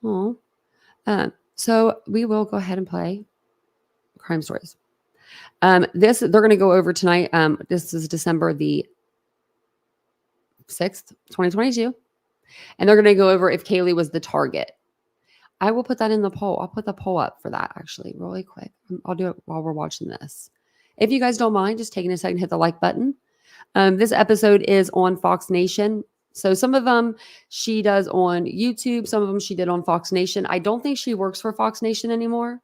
Oh. So we will go ahead and play crime stories. They're going to go over tonight. This is December the 6th, 2022. And they're going to go over if Kaylee was the target. I will put that in the poll. I'll put the poll up for that actually really quick. I'll do it while we're watching this. If you guys don't mind, just taking a second, hit the like button. This episode is on Fox Nation. So some of them she does on YouTube. Some of them she did on Fox Nation. I don't think she works for Fox Nation anymore.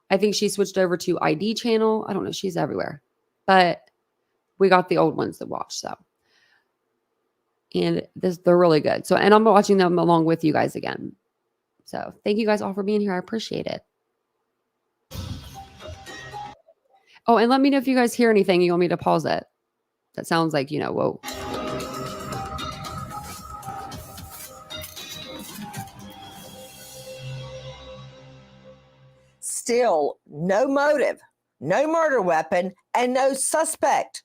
I think she switched over to ID channel. I don't know. She's everywhere. But we got the old ones to watch. So, and they're really good. So, and I'm watching them along with you guys again. So thank you guys all for being here. I appreciate it. Oh, and let me know if you guys hear anything. You want me to pause it? That sounds like, whoa. Still no motive, no murder weapon, and no suspect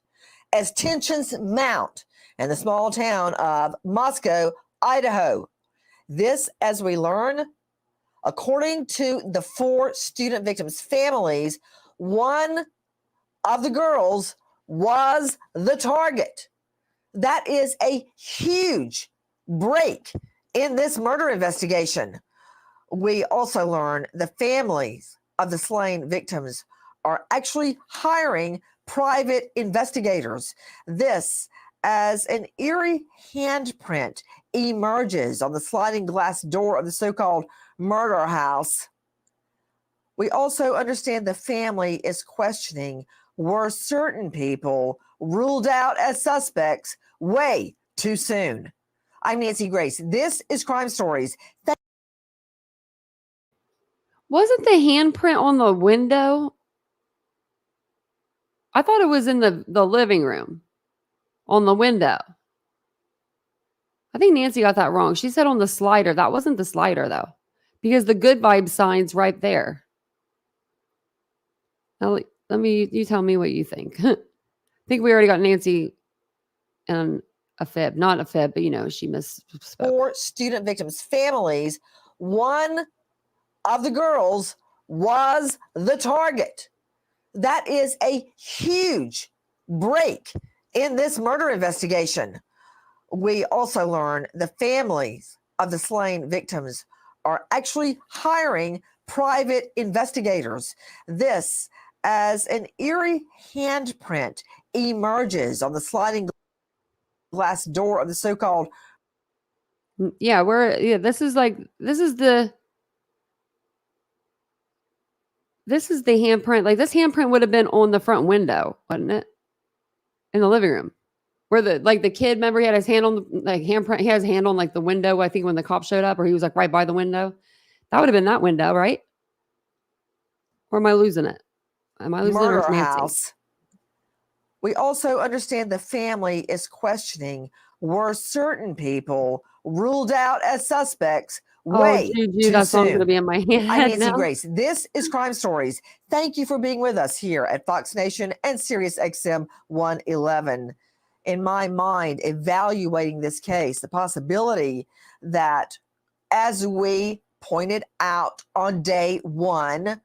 as tensions mount in the small town of Moscow, Idaho. This, as we learn, according to the 4 student victims' families, one of the girls was the target. That is a huge break in this murder investigation. We also learn the families of the slain victims are actually hiring private investigators. This as an eerie handprint emerges on the sliding glass door of the so-called murder house. We also understand the family is questioning, were certain people ruled out as suspects way too soon? I'm Nancy Grace. This is Crime Stories. Wasn't the handprint on the window? I thought it was in the living room on the window. I think Nancy got that wrong. She said on the slider. That wasn't the slider, though, because the good vibe sign's right there. Now, you tell me what you think. I think we already got Nancy and a fib. Not a fib, but, she misspoke. 4 student victims' families, one of the girls was the target. That is a huge break in this murder investigation. We also learn the families of the slain victims are actually hiring private investigators. This as an eerie handprint emerges on the sliding glass door of the so-called this is the handprint. Like, this handprint would have been on the front window, wouldn't it? In the living room. Where the kid, remember, he had his hand on handprint, he has his hand on the window, I think, when the cop showed up, or he was right by the window. That would have been that window, right? Or am I losing it? Am I losing murder it, or Nancy? house. We also understand the family is questioning, were certain people ruled out as suspects way too that song's soon? going to be in my head. I'm Nancy now. Grace. This is Crime Stories. Thank you for being with us here at Fox Nation and Sirius XM 111. In my mind, evaluating this case, the possibility that, as we pointed out on day one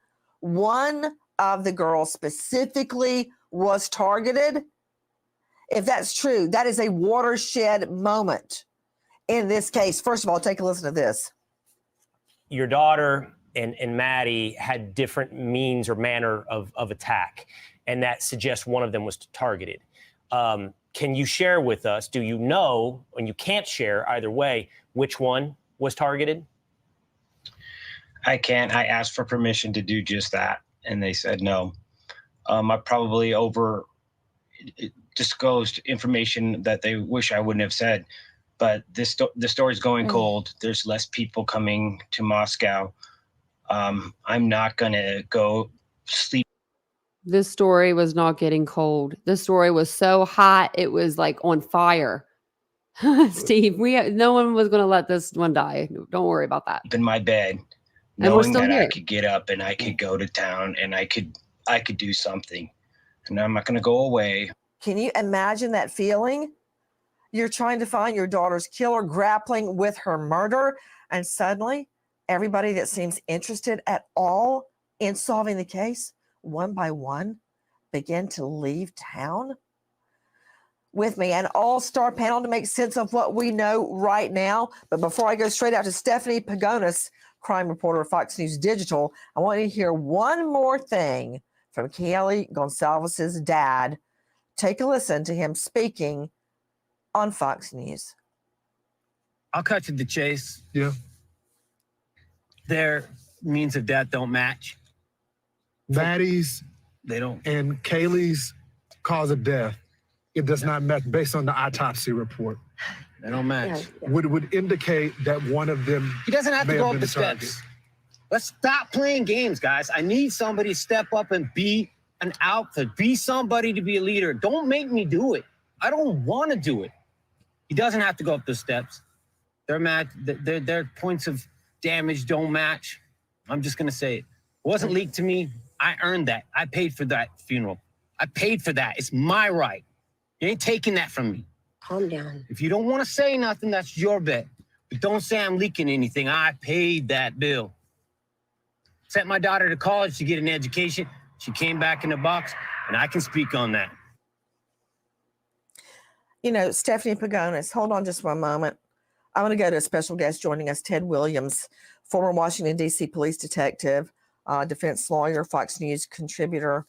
of the girls specifically was targeted. If that's true, that is a watershed moment in this case. First of all, take a listen to this. Your daughter and Maddie had different means or manner of attack, and that suggests one of them was targeted. Can you share with us, do you know, and you can't share either way, which one was targeted? I can't. I asked for permission to do just that, and they said no. I probably disclosed information that they wish I wouldn't have said, but the story's going cold. There's less people coming to Moscow. I'm not going to go sleep. This story was not getting cold. This story was so hot, it was on fire. Steve, no one was going to let this one die. Don't worry about that. In my bed, And we're knowing still that here. I could get up and I could go to town and I could I could do something, and I'm not going to go away. Can you imagine that feeling? You're trying to find your daughter's killer, grappling with her murder, and suddenly everybody that seems interested at all in solving the case, one by one, begin to leave town. With me, an all-star panel to make sense of what we know right now. But before I go straight out to Stephanie Pagonis, crime reporter, Fox News Digital, I want you to hear one more thing from Kelly Gonsalves's dad. Take a listen to him speaking on Fox News. I'll cut to the chase. Yeah. Their means of death don't match. Maddie's They don't. and Kaylee's cause of death, it does not match based on the autopsy report. They don't match. Would indicate that one of them. He doesn't have to may go have up been the the target. steps. Let's stop playing games, guys. I need somebody to step up and be an alpha, be somebody to be a leader. Don't make me do it. I don't want to do it. He doesn't have to go up the steps. Their points of damage don't match. I'm just gonna say it. It wasn't leaked to me. I earned that. I paid for that funeral. I paid for that. It's my right. You ain't taking that from me. Calm down. If you don't want to say nothing, that's your bet. But don't say I'm leaking anything. I paid that bill. Sent my daughter to college to get an education. She came back in the box, and I can speak on that. You know, Stephanie Pagonis, hold on just one moment. I want to go to a special guest joining us, Ted Williams, former Washington, D.C. police detective, defense lawyer, Fox News contributor,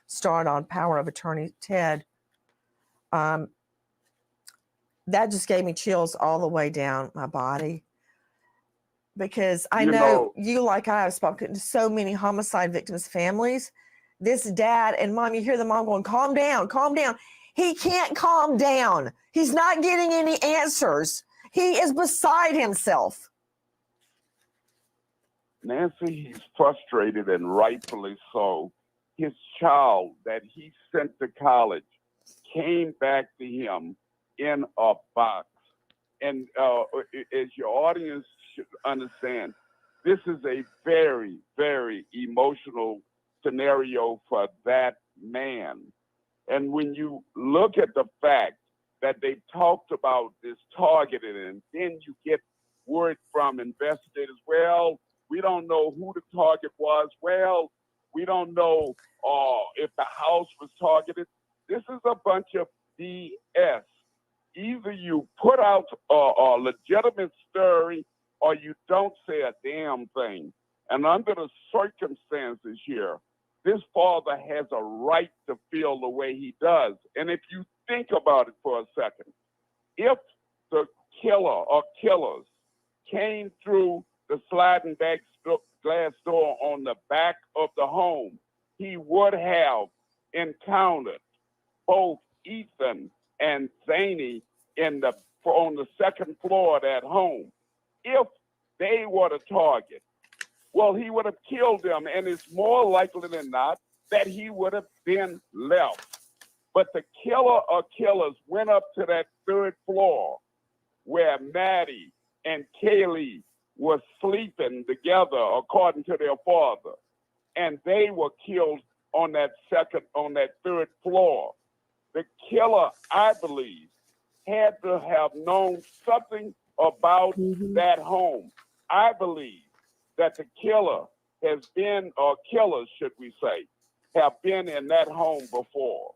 starred on Power of Attorney. Ted, that just gave me chills all the way down my body. Because I know you, like I, have spoken to so many homicide victims' families. This dad and mom, you hear the mom going, calm down, calm down. He can't calm down. He's not getting any answers. He is beside himself. Nancy, he's frustrated and rightfully so. His child that he sent to college came back to him in a box. And as your audience should understand, this is a very, very emotional scenario for that man. And when you look at the fact that they've talked about this targeted, and then you get word from investigators, well, we don't know who the target was. Well, we don't know if the house was targeted. This is a bunch of BS. Either you put out a legitimate story or you don't say a damn thing. And under the circumstances here, this father has a right to feel the way he does. And if you think about it for a second, if the killer or killers came through the sliding back glass door on the back of the home, he would have encountered both Ethan and Zany on the second floor of that home. If they were the target, well, he would have killed them, and it's more likely than not that he would have been left. But the killer or killers went up to that third floor where Maddie and Kaylee were sleeping together, according to their father, and they were killed on that third floor. The killer, I believe, had to have known something about that home. I believe that the killer has been, or killers, should we say, have been in that home before.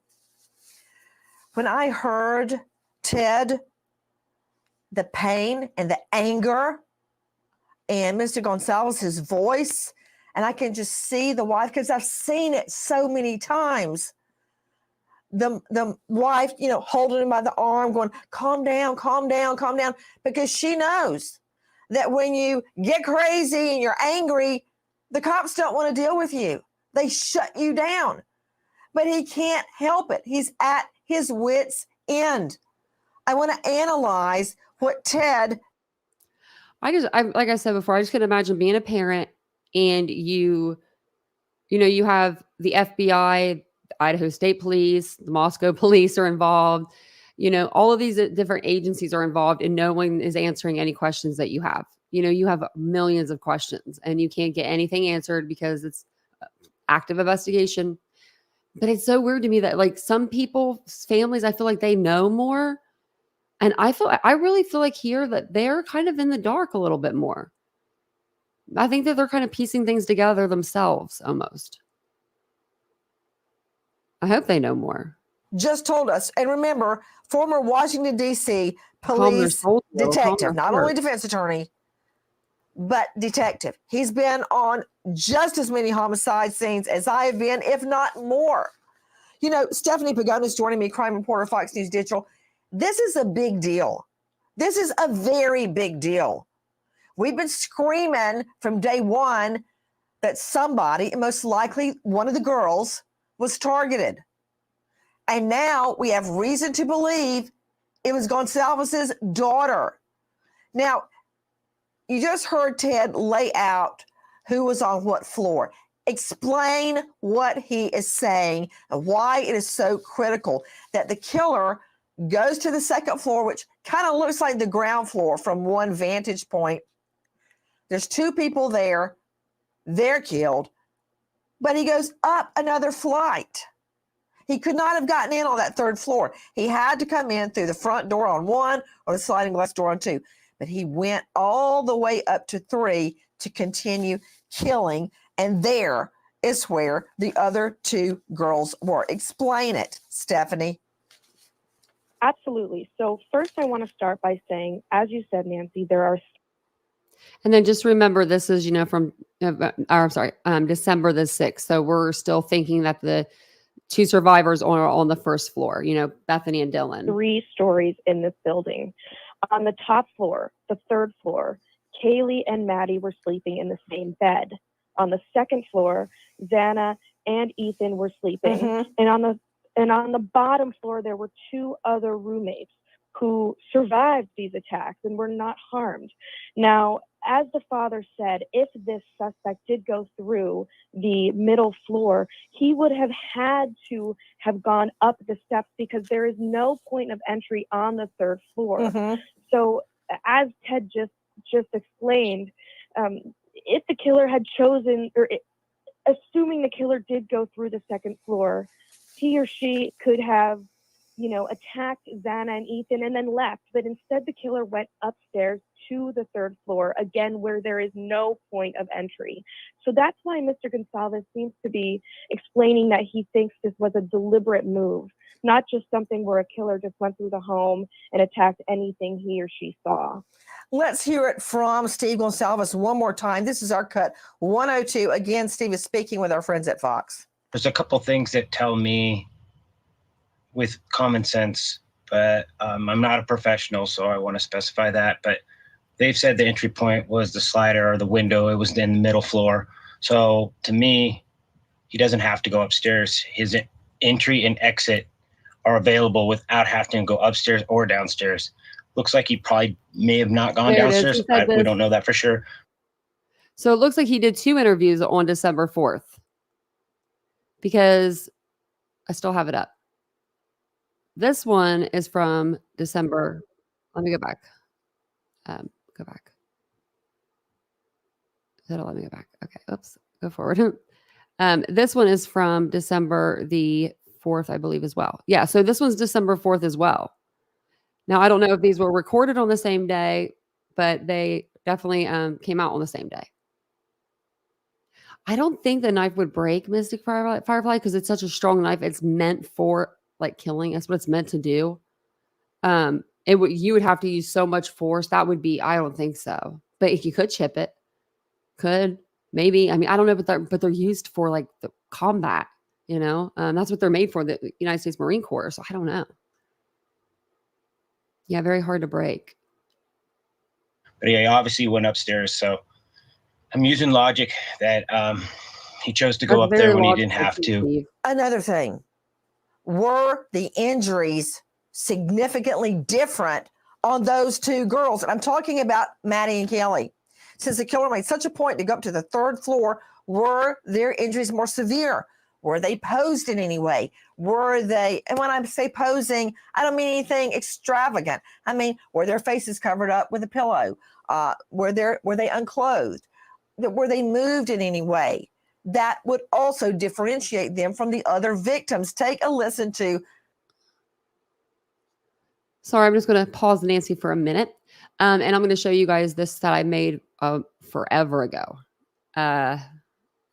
When I heard, Ted, the pain and the anger and Mr. Gonsalves's voice, and I can just see the wife, because I've seen it so many times. The wife, holding him by the arm, going, calm down, calm down, calm down, because she knows that when you get crazy and you're angry, the cops don't want to deal with you. They shut you down. But he can't help it. He's at his wit's end. I want to analyze what Ted. I like I said before, I just couldn't imagine being a parent and you have the FBI, Idaho State Police, the Moscow Police are involved. All of these different agencies are involved, and no one is answering any questions that you have. You have millions of questions and you can't get anything answered because it's active investigation. But it's so weird to me that like some people's families, I feel like they know more. And I really feel like here that they're kind of in the dark a little bit more. I think that they're kind of piecing things together themselves almost. I hope they know more. Just told us. And remember, former Washington, D.C. Calm their police soldier, calm detective, their not heart. only defense attorney, but detective. He's been on just as many homicide scenes as I have been, if not more. You know, Stephanie Pagonis is joining me, crime reporter, Fox News Digital. This is a big deal. This is a very big deal. We've been screaming from day one that somebody, most likely one of the girls, was targeted. And now we have reason to believe it was Gonsalves's daughter. Now, you just heard Ted lay out who was on what floor. Explain what he is saying and why it is so critical that the killer goes to the second floor, which kind of looks like the ground floor from one vantage point. There's two people there. They're killed. But he goes up another flight. He could not have gotten in on that third floor. He had to come in through the front door on one or the sliding glass door on two. But he went all the way up to 3 to continue killing. And there is where the other two girls were. Explain it, Stephanie. Absolutely. So first I want to start by saying, as you said, Nancy, there are. And then just remember, this is, from, December the 6th. So we're still thinking that the two survivors are on the first floor, Bethany and Dylan. 3 stories in this building. On the top floor, the third floor, Kaylee and Maddie were sleeping in the same bed. On the second floor, Xana and Ethan were sleeping. Mm-hmm. And on the bottom floor, there were 2 other roommates who survived these attacks and were not harmed. Now, as the father said, if this suspect did go through the middle floor, he would have had to have gone up the steps because there is no point of entry on the third floor. Mm-hmm. So as Ted just explained, if the killer had chosen, assuming the killer did go through the second floor, he or she could have, attacked Xana and Ethan and then left. But instead, the killer went upstairs to the third floor, again, where there is no point of entry. So that's why Mr. Gonsalves seems to be explaining that he thinks this was a deliberate move, not just something where a killer just went through the home and attacked anything he or she saw. Let's hear it from Steve Gonsalves one more time. This is our cut 102. Again, Steve is speaking with our friends at Fox. There's a couple things that tell me with common sense, but I'm not a professional, so I want to specify that. But they've said the entry point was the slider or the window. It was in the middle floor. So to me, he doesn't have to go upstairs. His entry and exit are available without having to go upstairs or downstairs. Looks like he probably may have not gone downstairs. We don't know that for sure. So it looks like he did 2 interviews on December 4th because I still have it up. This one is from December. Let me go back. Go back. That'll let me go back. Okay. Oops. Go forward. This one is from December the 4th, I believe, as well. Yeah. So this one's December 4th as well. Now, I don't know if these were recorded on the same day, but they definitely came out on the same day. I don't think the knife would break Mystic Firefly because it's such a strong knife. It's meant for killing. That's what it's meant to do. You would have to use so much force. That would be, I don't think so. But if you could chip it, maybe. I mean, I don't know, but they're used for the combat. That's what they're made for, the United States Marine Corps. So I don't know. Yeah, very hard to break. But yeah, he obviously went upstairs. So I'm using logic that he chose to go up there when he didn't have to. Another thing, were the injuries significantly different on those 2 girls? And I'm talking about Maddie and Kelly. Since the killer made such a point to go up to the third floor, were their injuries more severe? Were they posed in any way? Were they, and when I say posing, I don't mean anything extravagant. I mean, were their faces covered up with a pillow? Were they unclothed? Were they moved in any way? that would also differentiate them from the other victims. Take a listen to. Sorry, I'm just going to pause Nancy for a minute. And I'm going to show you guys this that I made forever ago. I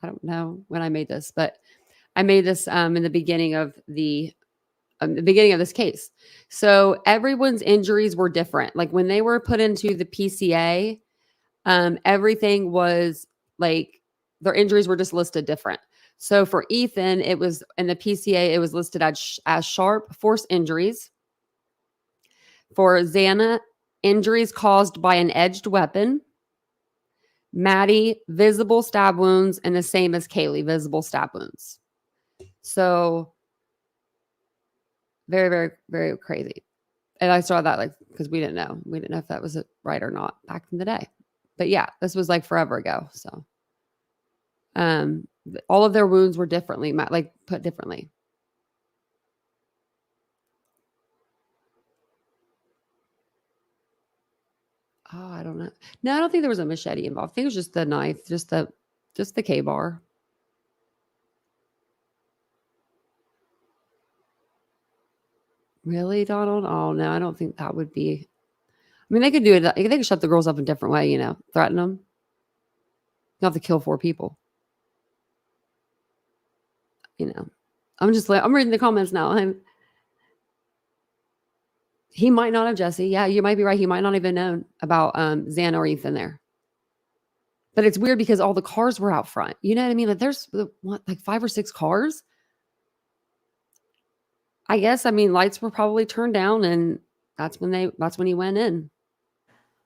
don't know when I made this, but I made this in the beginning of the beginning of this case. So everyone's injuries were different. Like when they were put into the PCA, everything was like their injuries were just listed different. So for Ethan, it was in the PCA, it was listed as sharp force injuries. For Xana, injuries caused by an edged weapon. Maddie, visible stab wounds, and the same as Kaylee, visible stab wounds. So very, very, very crazy. And I saw that like because we didn't know. We didn't know if that was right or not back in the day. But yeah, this was like forever ago. So all of their wounds were differently, like put differently. Oh, I don't know. No, I don't think there was a machete involved. I think it was just the knife, just the K-bar. Really, Donald? Oh no, I don't think that would be. I mean, they could do it. They could shut the girls up a different way, threaten them. You have to kill 4 people. I'm reading the comments now. He might not have, Jesse. Yeah, you might be right. He might not even known about Xana or Ethan there. But it's weird because all the cars were out front. You know what I mean? Like there's like 5 or 6 cars. I guess. I mean, lights were probably turned down, and that's when he went in.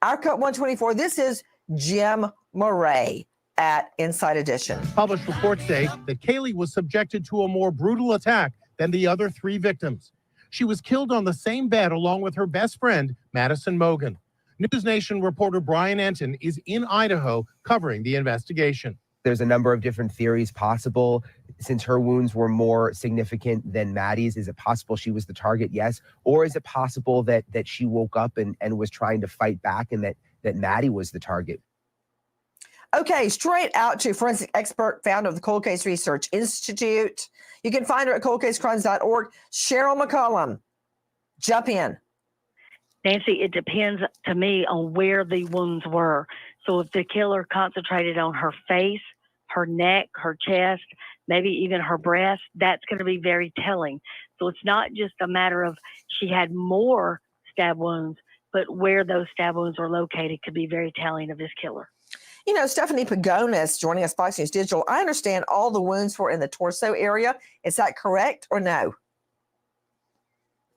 Our Cut 124. This is Jim Murray at Inside Edition. Published reports say that Kaylee was subjected to a more brutal attack than the other 3 victims. She was killed on the same bed along with her best friend, Madison Mogan. News Nation reporter Brian Enton is in Idaho covering the investigation. There's a number of different theories possible. Since her wounds were more significant than Maddie's, is it possible she was the target? Yes. Or is it possible that she woke up and was trying to fight back and that Maddie was the target? Okay, straight out to forensic expert, founder of the Cold Case Research Institute. You can find her at coldcasecrimes.org. Cheryl McCollum, jump in. Nancy, it depends to me on where the wounds were. So if the killer concentrated on her face, her neck, her chest, maybe even her breast, that's going to be very telling. So it's not just a matter of she had more stab wounds, but where those stab wounds were located could be very telling of this killer. Stephanie Pagonis joining us, Fox News Digital. I understand all the wounds were in the torso area. Is that correct or no?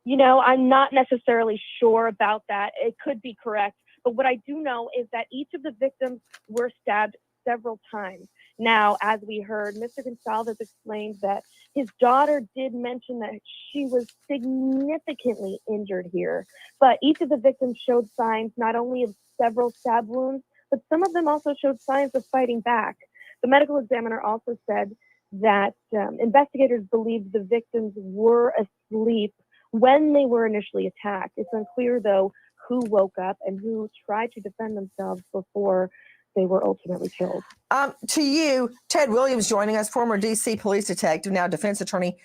I'm not necessarily sure about that. It could be correct. But what I do know is that each of the victims were stabbed several times. Now, as we heard, Mr. Gonsalves explained that his daughter did mention that she was significantly injured here. But each of the victims showed signs not only of several stab wounds, but some of them also showed signs of fighting back. The medical examiner also said that investigators believed the victims were asleep when they were initially attacked. It's unclear, though, who woke up and who tried to defend themselves before they were ultimately killed. To you, Ted Williams joining us, former D.C. police detective, now defense attorney.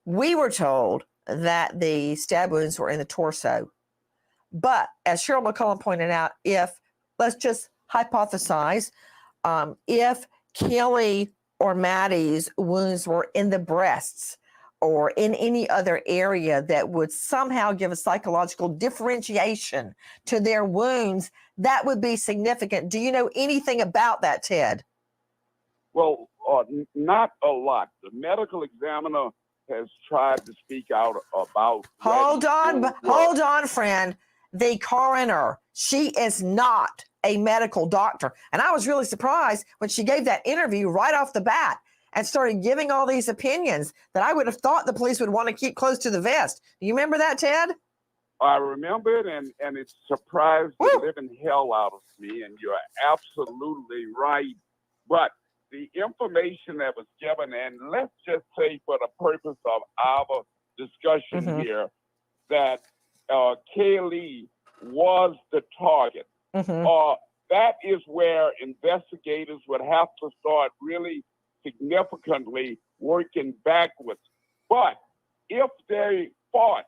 We were told that the stab wounds were in the torso. But as Cheryl McCollum pointed out, let's just hypothesize, if Kelly or Maddie's wounds were in the breasts or in any other area that would somehow give a psychological differentiation to their wounds, that would be significant. Do you know anything about that, Ted? Well, not a lot. The medical examiner has tried to speak out about. Hold on, friend. The coroner, she is not a medical doctor. And I was really surprised when she gave that interview right off the bat and started giving all these opinions that I would have thought the police would want to keep close to the vest. Do you remember that, Ted? I remember it, and it surprised the living hell out of me, and you're absolutely right. But the information that was given, and let's just say for the purpose of our discussion here, that Kaylee was the target. That is where investigators would have to start really significantly working backwards. But if they fought,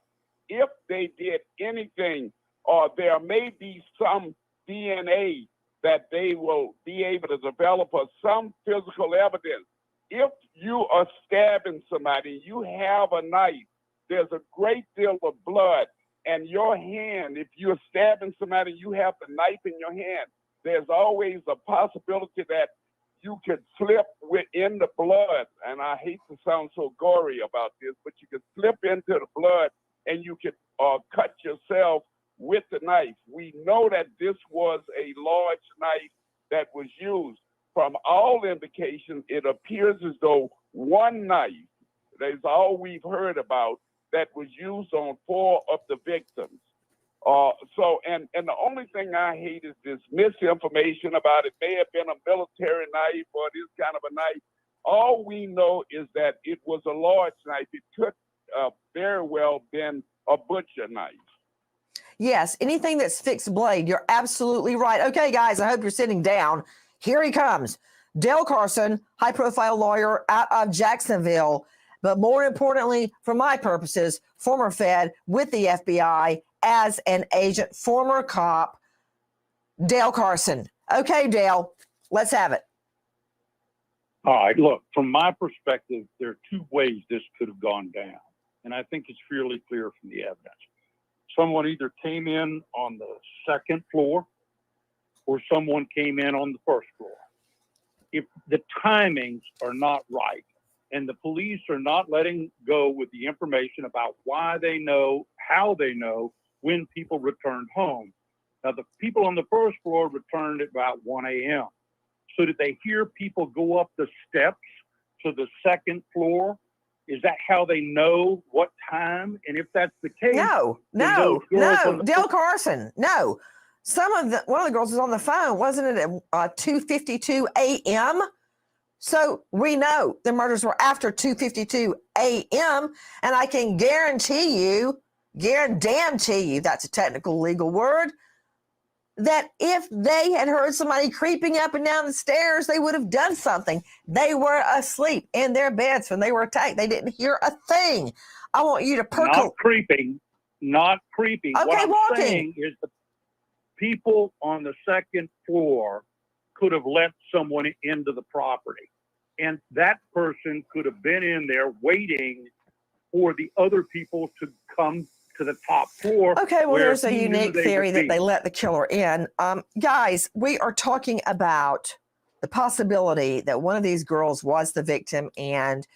if they did anything, or there may be some DNA that they will be able to develop, or some physical evidence. If you are stabbing somebody, you have a knife, there's a great deal of blood, and your hand, if you're stabbing somebody, you have the knife in your hand, there's always a possibility that you could slip within the blood. And I hate to sound so gory about this, but you could slip into the blood and you could cut yourself with the knife. We know that this was a large knife that was used. From all indications, it appears as though one knife, that is all we've heard about, that was used on 4 of the victims. And the only thing I hate is this misinformation about it may have been a military knife or this kind of a knife. All we know is that it was a large knife. It could very well been a butcher knife. Yes, anything that's fixed blade, you're absolutely right. Okay, guys, I hope you're sitting down. Here he comes. Dale Carson, high-profile lawyer out of Jacksonville, but more importantly, for my purposes, former Fed with the FBI as an agent, former cop, Dale Carson. Okay, Dale, let's have it. All right, look, from my perspective, there are 2 ways this could have gone down, and I think it's fairly clear from the evidence. Someone either came in on the 2nd floor or someone came in on the 1st floor. If the timings are not right and the police are not letting go with the information about why they know, how they know, when people returned home. Now, the people on the 1st floor returned at about 1 a.m. So did they hear people go up the steps to the 2nd floor? Is that how they know what time? And if that's the case, No, Dale Carson, no. One of the girls was on the phone, wasn't it at 2:52 a.m.? So we know the murders were after 2:52 a.m. And I can guarantee you, that's a technical legal word, that if they had heard somebody creeping up and down the stairs, they would have done something. They were asleep in their beds when they were attacked. They didn't hear a thing. I want you to Not creeping. Okay, what I'm walking. saying is the people on the 2nd floor could have let someone into the property. And that person could have been in there waiting for the other people to come to the top floor. Okay, well, there's a unique theory that they let the killer in. Guys, we are talking about the possibility that one of these girls was the victim. And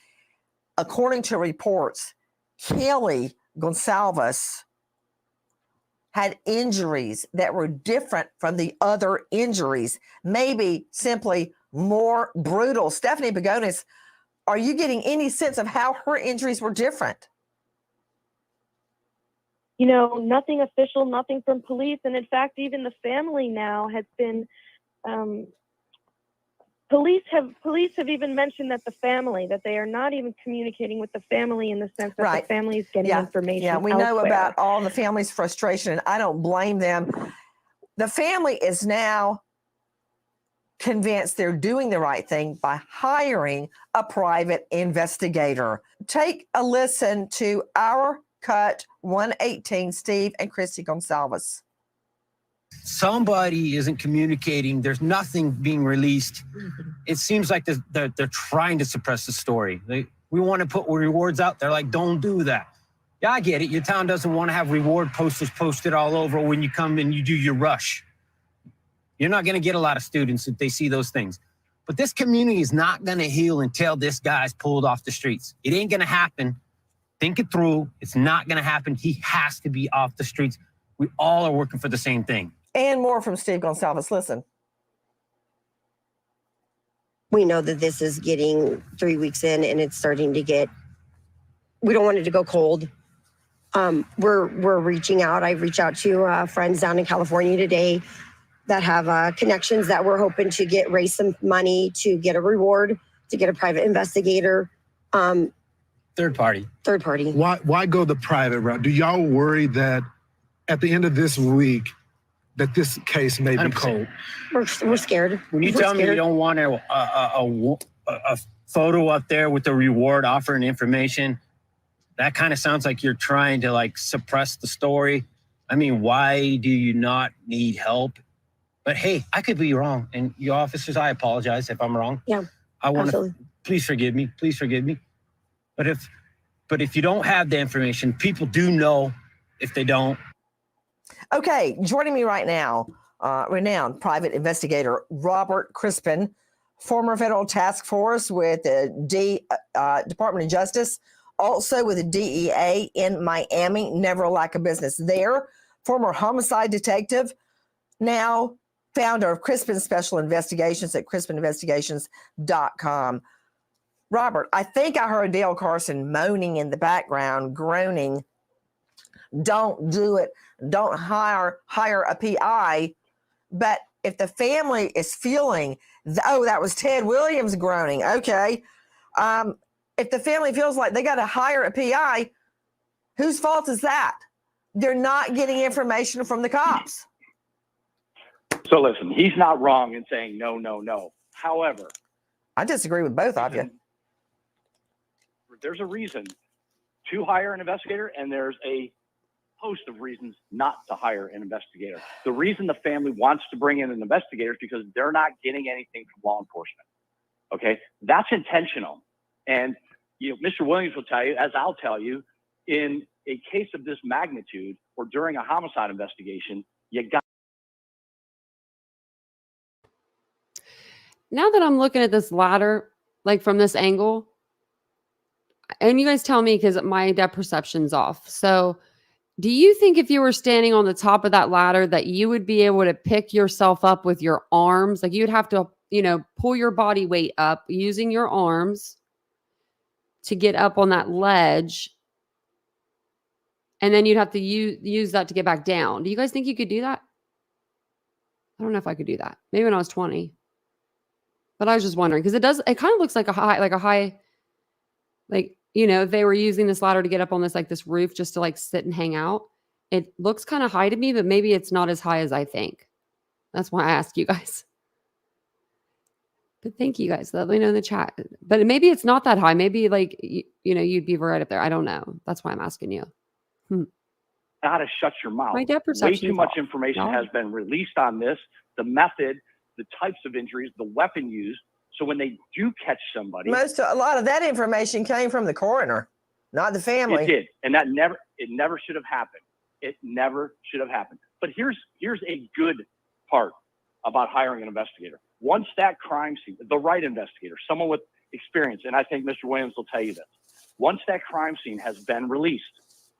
according to reports, Kelly Gonsalves had injuries that were different from the other injuries, maybe simply more brutal. Stephanie Pagonis, are you getting any sense of how her injuries were different? You know, nothing official, nothing from police. And in fact, even the family now has been, police have even mentioned that that they are not even communicating with the family in the sense that the family is getting information. Yeah, we know about all the family's frustration, and I don't blame them. The family is now convinced they're doing the right thing by hiring a private investigator. Take a listen to our Cut 118, Steve and Christy Gonsalves. Somebody isn't communicating. There's nothing being released. It seems like they're trying to suppress the story. We want to put rewards out there. Like, don't do that. Yeah, I get it. Your town doesn't want to have reward posters posted all over when you come and you do your rush. You're not going to get a lot of students if they see those things. But this community is not going to heal until this guy's pulled off the streets. It ain't going to happen. Think it through. It's not going to happen. He has to be off the streets. We all are working for the same thing. And more from Steve Gonsalves. Listen. We know that this is getting 3 weeks in and it's starting to get, we don't want it to go cold. We're reaching out. I've reached out to friends down in California today that have connections that we're hoping to raise some money to get a reward, to get a private investigator. Third party. Why go the private route? Do y'all worry that at the end of this week that this case may be 100%. cold? We're scared. When you tell me you don't want a a photo up there with the reward offer and information, that kind of sounds like you're trying to like suppress the story. I mean, why do you not need help? But hey, I could be wrong. And you officers, I apologize if I'm wrong. Yeah, I want to, absolutely. please forgive me. Please forgive me. But if you don't have the information, people do know if they don't. Okay, joining me right now, renowned private investigator Robert Crispin, former federal task force with the Department of Justice, also with the DEA in Miami, never lack of business there, former homicide detective, now founder of Crispin Special Investigations at crispininvestigations.com. Robert, I think I heard Dale Carson moaning in the background, groaning, don't do it, don't hire a PI. But if the family is feeling, that was Ted Williams groaning. Okay. If the family feels like they got to hire a PI, whose fault is that? They're not getting information from the cops. So listen, he's not wrong in saying no, no, no. However, I disagree with both of you. There's a reason to hire an investigator, and there's a host of reasons not to hire an investigator. The reason the family wants to bring in an investigator is because they're not getting anything from law enforcement. Okay, that's intentional. And Mr. Williams will tell you, as I'll tell you, in a case of this magnitude or during a homicide investigation, you got. Now that I'm looking at this ladder, like from this angle, and you guys tell me because my depth perception's off. So do you think if you were standing on the top of that ladder that you would be able to pick yourself up with your arms? Like you'd have to, pull your body weight up using your arms to get up on that ledge. And then you'd have to use that to get back down. Do you guys think you could do that? I don't know if I could do that. Maybe when I was 20. But I was just wondering, because it kind of looks like a high, if they were using this ladder to get up on this roof just to sit and hang out, it looks kind of high to me, but maybe it's not as high as I think. That's why I asked you guys. But thank you guys. Let me know in the chat. But maybe it's not that high. Maybe you'd be right up there. I don't know. That's why I'm asking you. How to shut your mouth. My depth Way perception too is much off. information No. has been released on this, the method, the types of injuries, the weapon used. So when they do catch somebody, A lot of that information came from the coroner, not the family. it did, and it never should have happened. It never should have happened. But here's a good part about hiring an investigator. Once that crime scene, the right investigator, someone with experience, and I think Mr. Williams will tell you this, once that crime scene has been released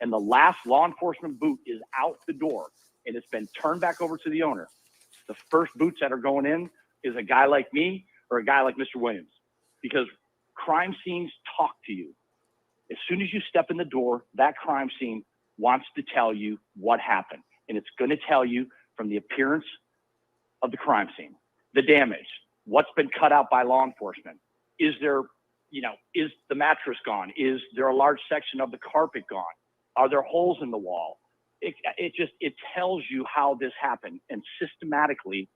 and the last law enforcement boot is out the door and it's been turned back over to the owner, the first boots that are going in is a guy like me or a guy like Mr. Williams, because crime scenes talk to you. As soon as you step in the door, that crime scene wants to tell you what happened. And it's going to tell you from the appearance of the crime scene, the damage, what's been cut out by law enforcement. Is there, is the mattress gone? Is there a large section of the carpet gone? Are there holes in the wall? It tells you how this happened. And systematically,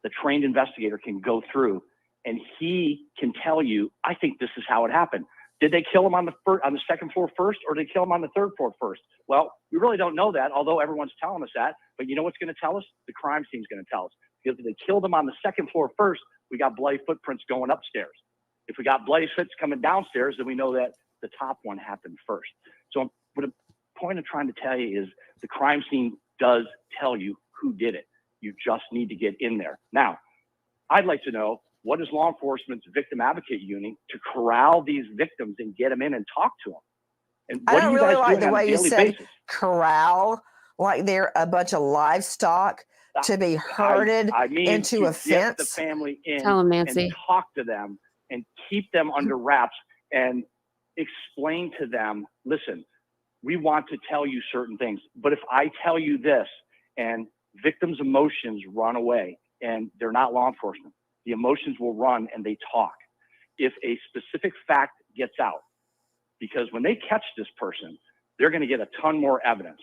the trained investigator can go through and he can tell you, I think this is how it happened. Did they kill him on the second floor first, or did they kill him on the third floor first? Well, we really don't know that, although everyone's telling us that. But you know what's going to tell us? The crime scene's going to tell us. Because if they killed him on the second floor first, we got bloody footprints going upstairs. If we got bloody footprints coming downstairs, then we know that the top one happened first. So what the point of trying to tell you is the crime scene does tell you who did it. You just need to get in there. Now, I'd like to know, what is law enforcement's victim advocate unit to corral these victims and get them in and talk to them? And what I don't really like the way you said basis? corral, like they're a bunch of livestock to be herded into a fence. Get the family in. Tell them, Nancy. And talk to them and keep them under wraps and explain to them, listen, we want to tell you certain things, but if I tell you this and victims' emotions run away and they're not law enforcement, the emotions will run and they talk. If a specific fact gets out, because when they catch this person, they're going to get a ton more evidence.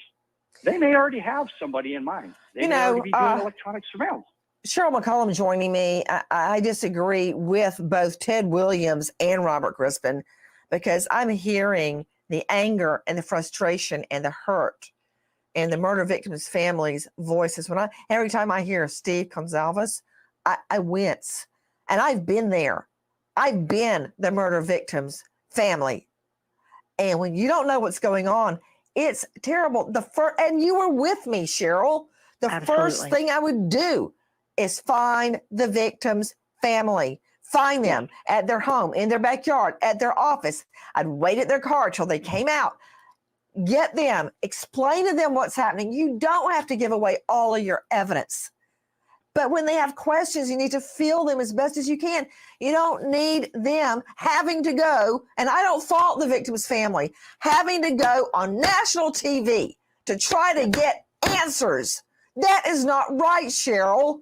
They may already have somebody in mind. They may already be doing electronic surveillance. Cheryl McCollum joining me. I disagree with both Ted Williams and Robert Crispin because I'm hearing the anger and the frustration and the hurt and the murder victims' families' voices. Every time I hear Steve Gonsalves, I wince. And I've been there. I've been the murder victims' family. And when you don't know what's going on, it's terrible. And you were with me, Cheryl. The first thing I would do is find the victim's family. Find them at their home, in their backyard, at their office. I'd wait at their car till they came out. Get them, explain to them what's happening. You don't have to give away all of your evidence. But when they have questions, you need to fill them as best as you can. You don't need them having to go, and I don't fault the victim's family, having to go on national TV to try to get answers. That is not right, Cheryl.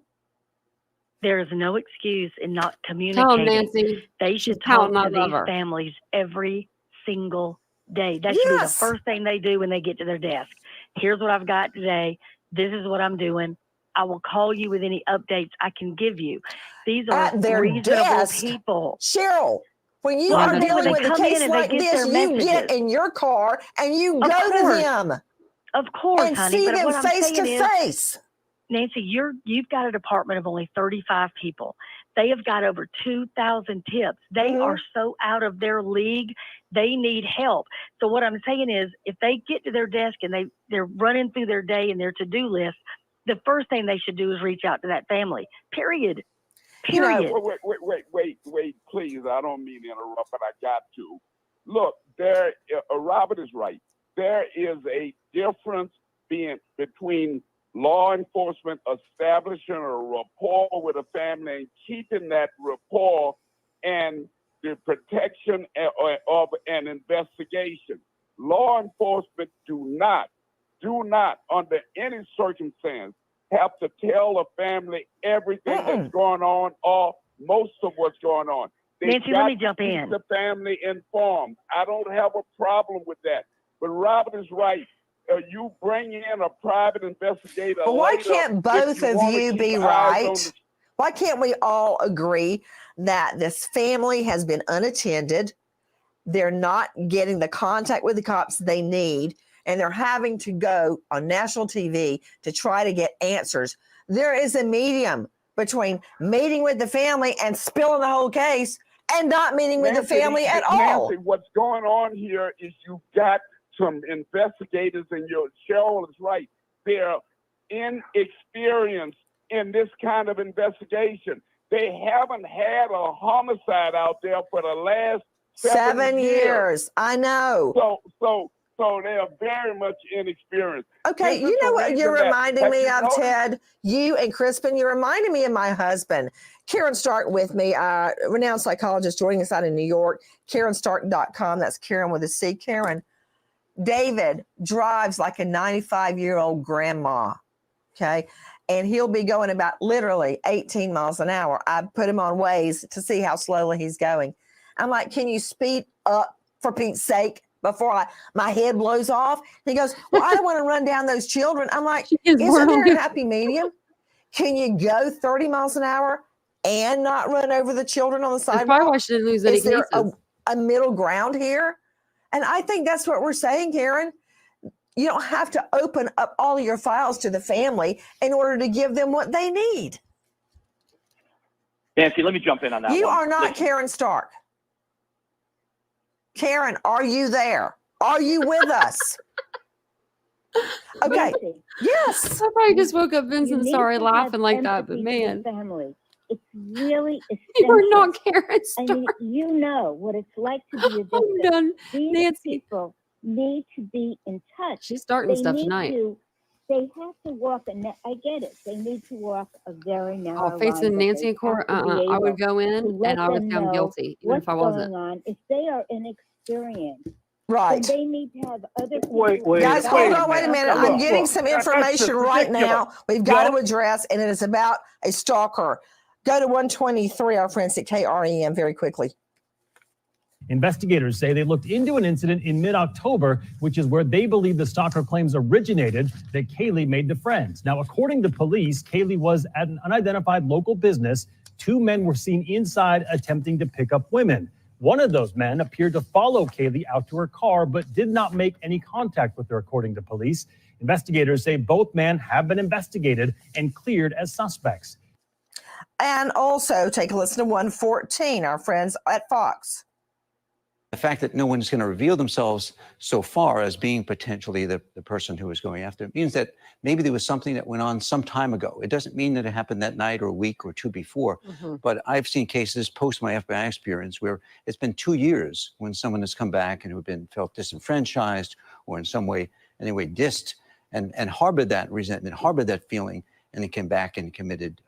There is no excuse in not Tell communicating. Nancy. They should She's talk counting I to love these her. families every single day. That should be the first thing they do when they get to their desk. Here's what I've got today. This is what I'm doing. I will call you with any updates I can give you. These are At their reasonable desk, people. Cheryl, when you Well, are when dealing they with a come in case and they like get this, their you get messages. in your car and you Of go to course. them. Of course, and honey. see But them what I'm face saying to is, face. Nancy, you've got a department of only 35 people. They have got over 2,000 tips. They are so out of their league. They need help. So what I'm saying is, if they get to their desk and they're running through their day and their to-do list, the first thing they should do is reach out to that family. Period. Period. Wait, please. I don't mean to interrupt, but I got to. Look, Robert is right. There is a difference between law enforcement establishing a rapport with a family and keeping that rapport and the protection of an investigation. Law enforcement do not, under any circumstance, have to tell a family everything that's going on or most of what's going on. Nancy, let me jump in. Keep the family informed. I don't have a problem with that. But Robert is right. You bring in a private investigator. But why later can't both if of wanna you keep be eyes on right? the- Why can't we all agree that this family has been unattended? They're not getting the contact with the cops they need, and they're having to go on national TV to try to get answers. There is a medium between meeting with the family and spilling the whole case and not meeting with the family at all. Nancy, what's going on here is you've got some investigators, and Cheryl is right. They're inexperienced in this kind of investigation. They haven't had a homicide out there for the last 7 years. I know. So they are very much inexperienced. Okay, you know what you're reminding me of, Ted? You and Crispin, you're reminding me of my husband. Karen Stark with me, renowned psychologist joining us out in New York, KarenStark.com. That's Karen with a C. Karen. David drives like a 95-year-old grandma, okay? And he'll be going about literally 18 miles an hour. I put him on Waze to see how slowly he's going. I'm like, can you speed up for Pete's sake before my head blows off? And he goes, well, I don't want to run down those children. I'm like, isn't there a happy medium? Can you go 30 miles an hour and not run over the children on the sidewalk? That's probably why she didn't lose any Is there cases. a middle ground here? And I think that's what we're saying, Karen. You don't have to open up all of your files to the family in order to give them what they need. Nancy, let me jump in on that. You one. are not Listen. Karen Stark. Karen, are you there? Are you with us? Okay. Yes. I probably just woke up Vincent need sorry to laughing have like that, but empathy for the man. family. It's really essential. You are not Karen Stark. I mean, you know what it's like to be a victim. I'm done. These Nancy. people need to be in touch. She's starting stuff tonight. They have to walk, and I get it. They need to walk a very narrow line. Facing but Nancy they in court, have to be I would able go in to let and I would them say I'm know guilty, even if I what's wasn't. going on. If they are inexperienced, Right. then they need to have other people. Guys, hold on, wait a minute. I'm getting some information right now we've got to address, and it is about a stalker. Go to 123, our friends at KREM, very quickly. Investigators say they looked into an incident in mid-October, which is where they believe the stalker claims originated, that Kaylee made the friends. Now, according to police, Kaylee was at an unidentified local business. 2 men were seen inside attempting to pick up women. One of those men appeared to follow Kaylee out to her car, but did not make any contact with her, according to police. Investigators say both men have been investigated and cleared as suspects. And also take a listen to 114, our friends at Fox. The fact that no one's going to reveal themselves so far as being potentially the person who was going after it means that maybe there was something that went on some time ago. It doesn't mean that it happened that night or a week or 2 before. But I've seen cases post my FBI experience where it's been 2 years when someone has come back and who've been felt disenfranchised or in some way, anyway, dissed and harbored that resentment, harbored that feeling, and then came back and committed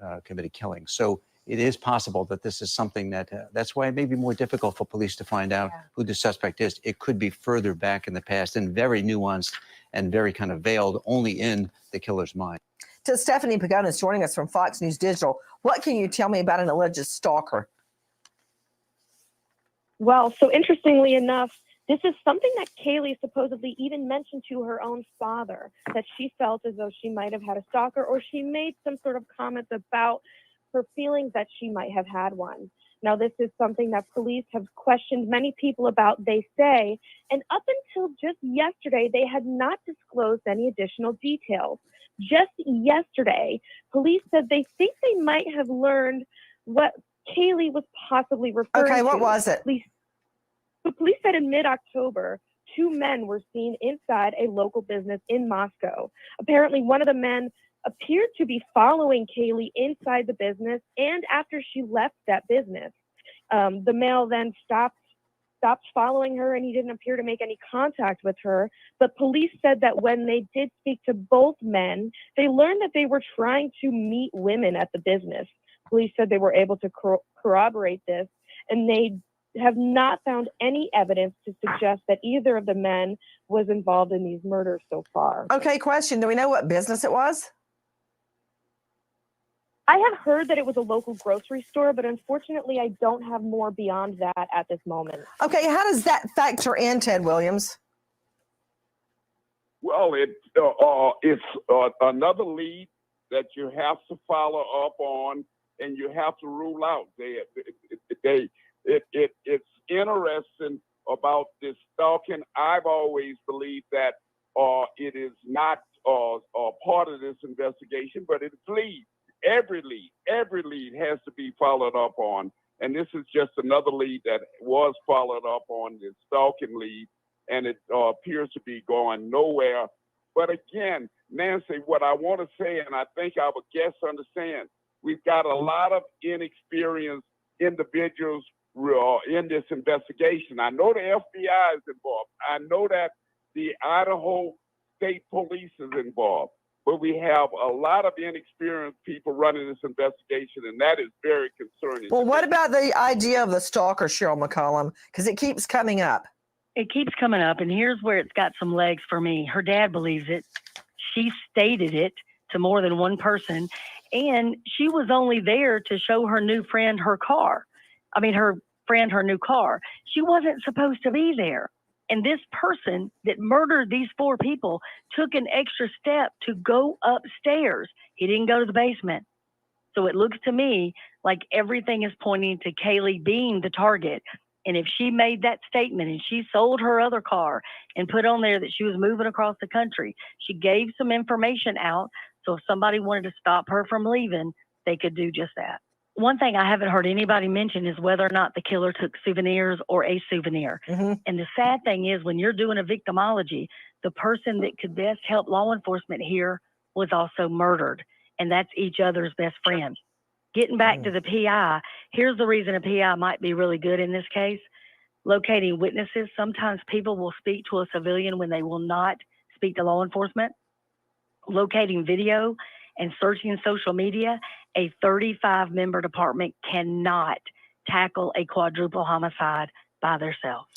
killing. So it is possible that this is something that's why it may be more difficult for police to find out who the suspect is. It could be further back in the past and very nuanced and very kind of veiled only in the killer's mind. To Stephanie Pagonis is joining us from Fox News Digital. What can you tell me about an alleged stalker? Well, so interestingly enough, this is something that Kaylee supposedly even mentioned to her own father, that she felt as though she might have had a stalker, or she made some sort of comments about her feelings that she might have had one. Now, this is something that police have questioned many people about, they say, and up until just yesterday, they had not disclosed any additional details. Just yesterday, police said they think they might have learned what Kaylee was possibly referring to. Okay, what was it? Police said in mid-October, 2 men were seen inside a local business in Moscow. Apparently, one of the men appeared to be following Kaylee inside the business, and after she left that business, the male then stopped following her, and he didn't appear to make any contact with her. But police said that when they did speak to both men, they learned that they were trying to meet women at the business. Police said they were able to corroborate this, and they have not found any evidence to suggest that either of the men was involved in these murders so far. Okay, question. Do we know what business it was? I have heard that it was a local grocery store, but unfortunately, I don't have more beyond that at this moment. Okay, how does that factor in, Ted Williams? Well, it's another lead that you have to follow up on, and you have to rule out. It's interesting about this stalking. I've always believed that it is not part of this investigation, but it's lead. Every lead has to be followed up on. And this is just another lead that was followed up on, the stalking lead, and it appears to be going nowhere. But again, Nancy, what I want to say, and I think our guests understand, we've got a lot of inexperienced individuals in this investigation. I know the FBI is involved. I know that the Idaho State Police is involved. But we have a lot of inexperienced people running this investigation, and that is very concerning. Well, what about the idea of the stalker, Cheryl McCollum? Because it keeps coming up. It keeps coming up, and here's where it's got some legs for me. Her dad believes it. She stated it to more than one person, and she was only there to show her new friend her car. Her friend her new car. She wasn't supposed to be there. And this person that murdered these 4 people took an extra step to go upstairs. He didn't go to the basement. So it looks to me like everything is pointing to Kaylee being the target. And if she made that statement and she sold her other car and put on there that she was moving across the country, she gave some information out. So if somebody wanted to stop her from leaving, they could do just that. One thing I haven't heard anybody mention is whether or not the killer took souvenirs or a souvenir. And the sad thing is, when you're doing a victimology, the person that could best help law enforcement here was also murdered, and that's each other's best friend. Getting back to the PI, here's the reason a PI might be really good in this case. Locating witnesses. Sometimes people will speak to a civilian when they will not speak to law enforcement. Locating video and searching social media. A 35-member department cannot tackle a quadruple homicide by themselves.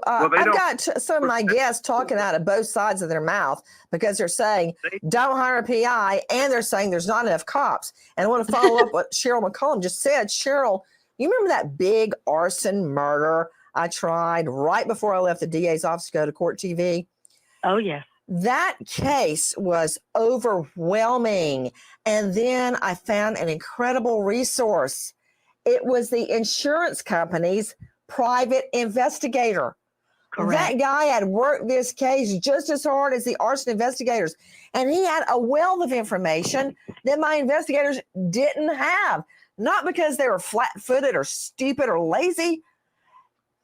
I've got some of my guests talking out of both sides of their mouth because they're saying don't hire a PI, and they're saying there's not enough cops. And I want to follow up what Cheryl McCollum just said. Cheryl, you remember that big arson murder I tried right before I left the DA's office to go to Court TV. Oh, yes. That case was overwhelming. And then I found an incredible resource. It was the insurance company's private investigator. Correct. That guy had worked this case just as hard as the arson investigators. And he had a wealth of information that my investigators didn't have. Not because they were flat-footed or stupid or lazy.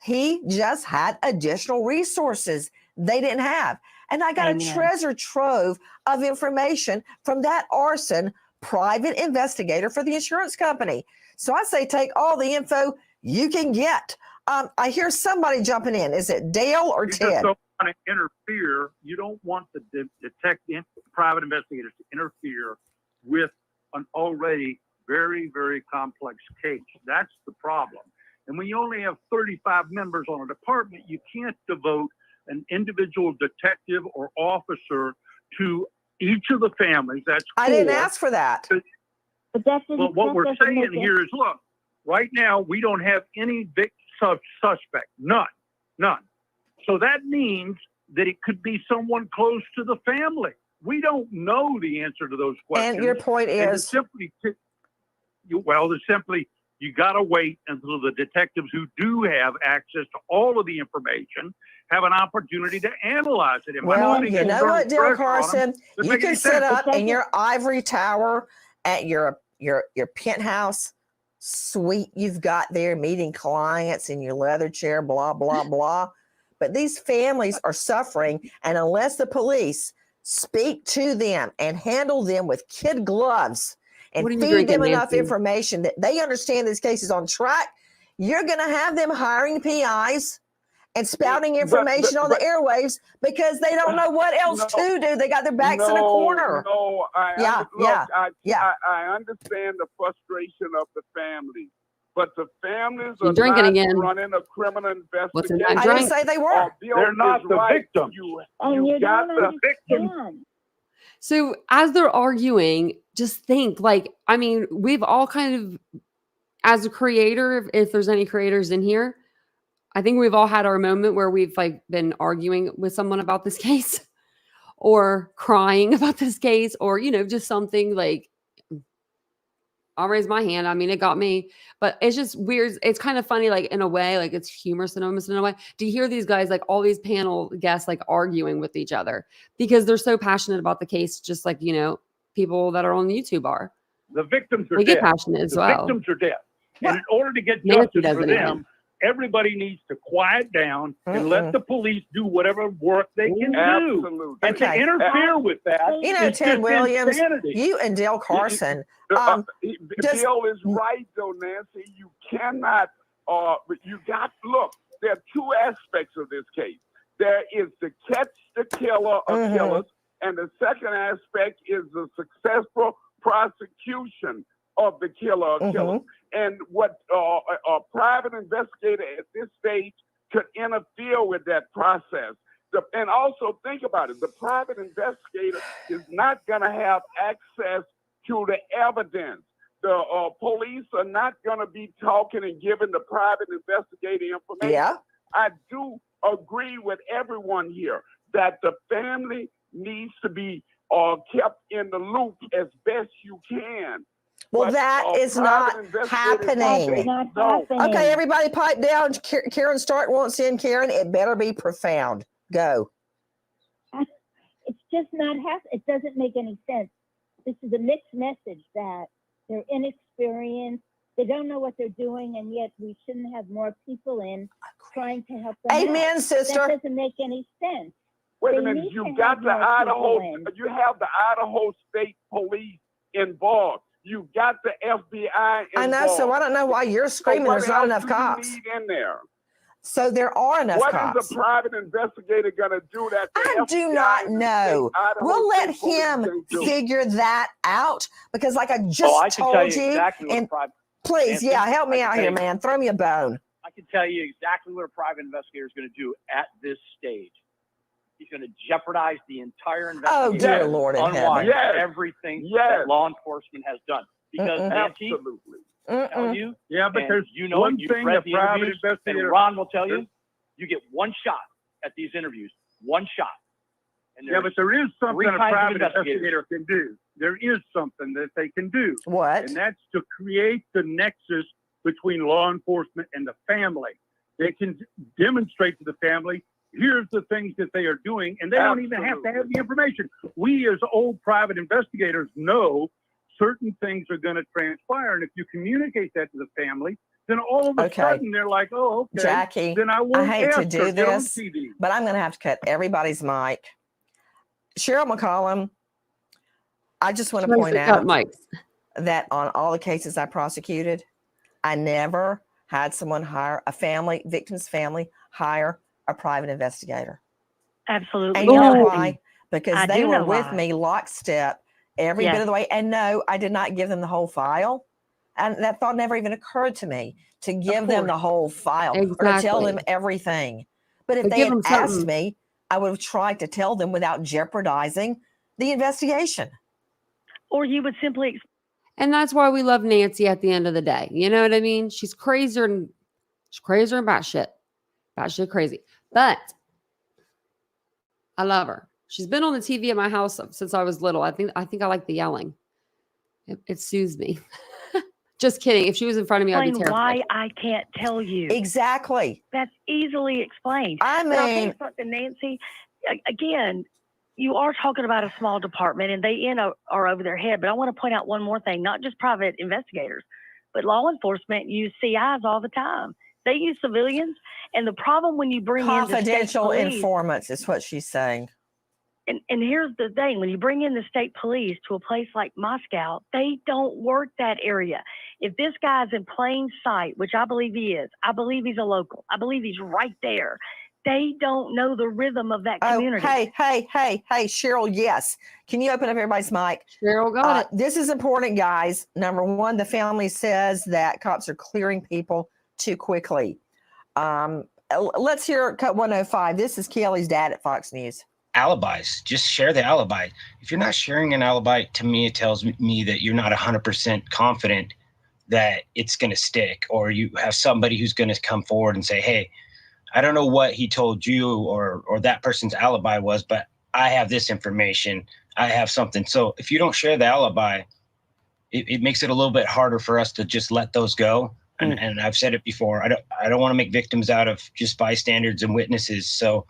He just had additional resources they didn't have. And I got a treasure trove of information from that arson private investigator for the insurance company. So I say take all the info you can get. I hear somebody jumping in. Is it Dale or You Ted? just don't want to interfere. You don't want the private investigators to interfere with an already very, very complex case. That's the problem. And when you only have 35 members on a department, you can't devote an individual detective or officer to each of the families. That's I didn't ask for that. But what we're saying here is, look, right now we don't have any suspect, none. So that means that it could be someone close to the family. We don't know the answer to those questions. And your point is? You got to wait until the detectives who do have access to all of the information have an opportunity to analyze it. Well, you know what, Dale Carson? You can sit up in your ivory tower at your penthouse suite you've got there, meeting clients in your leather chair, blah, blah, blah. But these families are suffering, and unless the police speak to them and handle them with kid gloves and feed them enough information that they understand this case is on track, you're going to have them hiring PIs and spouting information on the airwaves because they don't know what else to do. They got their backs in a corner. I understand the frustration of the family, but the families are drinking not again. running a criminal investigation. What's in that I didn't say they were. They're not the victims. You got got the the victims. So as they're arguing, just think we've all kind of, as a creator, if there's any creators in here, I think we've all had our moment where we've been arguing with someone about this case or crying about this case or, just something I'll raise my hand. I mean, it got me, but it's just weird. It's kind of funny, in a way, it's humorous and almost in a way. Do you hear these guys, all these panel guests, arguing with each other because they're so passionate about the case, just like, people that are on YouTube are. The victims are They dead. get passionate as well. The victims are dead. And in order to get Nancy justice for doesn't them, everybody needs to quiet down and let the police do whatever work they can do. And to interfere with that, is Ted just Williams, insanity. you and Dale Carson. Bill is right, though, Nancy. You cannot, look, there are two aspects of this case. There is the catch the killer of killers, and the second aspect is the successful prosecution of the killer or killers. And what a private investigator at this stage could interfere with that process. And also think about it. The private investigator is not going to have access to the evidence. The police are not going to be talking and giving the private investigator information. Yeah. I do agree with everyone here that the family needs to be kept in the loop as best you can. Well, that is not happening. Okay, everybody pipe down. Karen Stark wants in. Karen, it better be profound. Go. It's just not happening. It doesn't make any sense. This is a mixed message that they're inexperienced. They don't know what they're doing, and yet we shouldn't have more people in trying to help them. Amen, out. sister. That doesn't make any sense. Wait a minute. You got the Idaho. You have the Idaho State Police involved. You got the FBI involved. I know. So I don't know why you're screaming. There's not enough cops. Need in there? So there are enough cops. What is the private investigator going to do that? I do not know. We'll let him figure that out because, like I just told you, exactly and please, help me out here, man. Throw me a bone. I can tell you exactly what a private investigator is going to do at this stage. He's going to jeopardize the entire investigation. Oh, dear Lord in heaven. Everything that law enforcement has done. Because Nancy, tell you. Yeah, but and there's you know one you've thing read a the private interviews, investigator. and Ron will tell you, you get one shot at these interviews, one shot. And Yeah, but there is something three a kinds of private investigators. investigator can do. There is something that they can do. What? And that's to create the nexus between law enforcement and the family. They can demonstrate to the family, here's the things that they are doing, and they don't even have to have the information. We as old private investigators know certain things are going to transpire. And if you communicate that to the family, then all of a sudden they're like, oh, okay, Jackie, then I won't I hate ask to her, do get on this, TV. but I'm going to have to cut everybody's mic. Cheryl McCollum, I just want to point out that on all the cases I prosecuted, I never had someone hire a family, victim's family, hire a private investigator. Absolutely. And you know nothing. why? Because I they do were know with why. me lockstep every Yes. bit of the way. And no, I did not give them the whole file. And that thought never even occurred to me to give them the whole file or to tell them everything. But if But they give had them asked something. me, I would have tried to tell them without jeopardizing the investigation. Or you would simply And that's why we love Nancy at the end of the day. You know what I mean? She's crazier and batshit crazy. But I love her. She's been on the TV at my house since I was little. I think I like the yelling. It soothes me. Just kidding. If she was in front of me, I'd be explain terrified. why I can't tell you. Exactly. That's easily explained. I But I'll tell you mean, something, Nancy. Again, you are talking about a small department and they are over their head. But I want to point out one more thing, not just private investigators, but law enforcement use CIs all the time. They use civilians. And the problem when you bring in the state confidential police, informants is what she's saying. and here's the thing, when you bring in the state police to a place like Moscow, they don't work that area. If this guy's in plain sight, which I believe he is, I believe he's a local, I believe he's right there, they don't know the rhythm of that community. Oh, hey, Cheryl, yes. Can you open up everybody's mic? Cheryl, got it. This is important, guys. Number one, the family says that cops are clearing people too quickly. Let's hear cut 105. This is Kelly's dad at Fox News. Alibis, just share the alibi. If you're not sharing an alibi, to me, it tells me that you're not 100% confident that it's going to stick, or you have somebody who's going to come forward and say, hey, I don't know what he told you or that person's alibi was, but I have this information. I have something. So if you don't share the alibi, it makes it a little bit harder for us to just let those go. And I've said it before, I don't want to make victims out of just bystanders and witnesses. So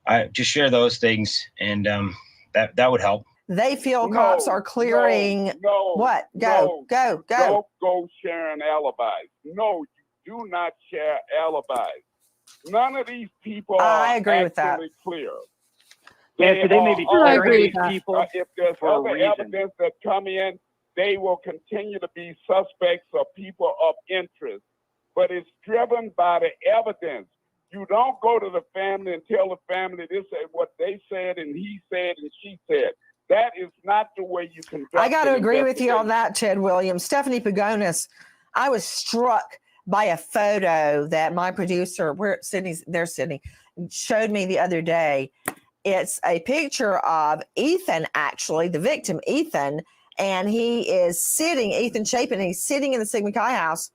I just share those things, and that would help. They feel cops are clearing. What? Go. Don't go sharing alibis. No, you do not share alibis. None of these people I are agree with that. actually clear. They may be clearing these people if there's for a other reason. evidence that come in, they will continue to be suspects or people of interest. But it's driven by the evidence. You don't go to the family and tell the family this is what they said and he said and she said. That is not the way you conduct. I got to an agree with you on investigation. that, Ted Williams. Stephanie Pagonis, I was struck by a photo that my producer, Sydney, showed me the other day. It's a picture of Ethan, actually, the victim, Ethan, and he is sitting, Ethan Chapin, and he's sitting in the Sigma Chi house.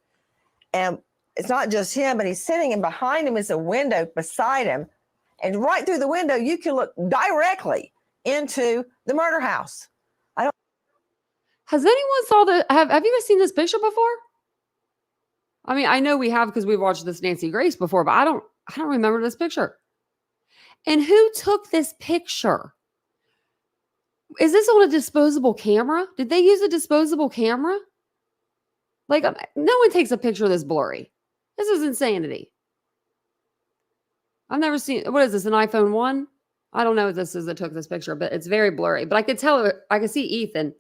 And it's not just him, but he's sitting, and behind him is a window beside him. And right through the window, you can look directly into the murder house. Has anyone saw the? Have you guys seen this picture before? I mean, I know we have because we've watched this Nancy Grace before, but I don't remember this picture. And who took this picture? Is this on a disposable camera? Did they use a disposable camera? Like, no one takes a picture this blurry. This is insanity. I've never seen, what is this, an iPhone 1? I don't know what this is that took this picture, but it's very blurry. But I could tell, I could see Ethan.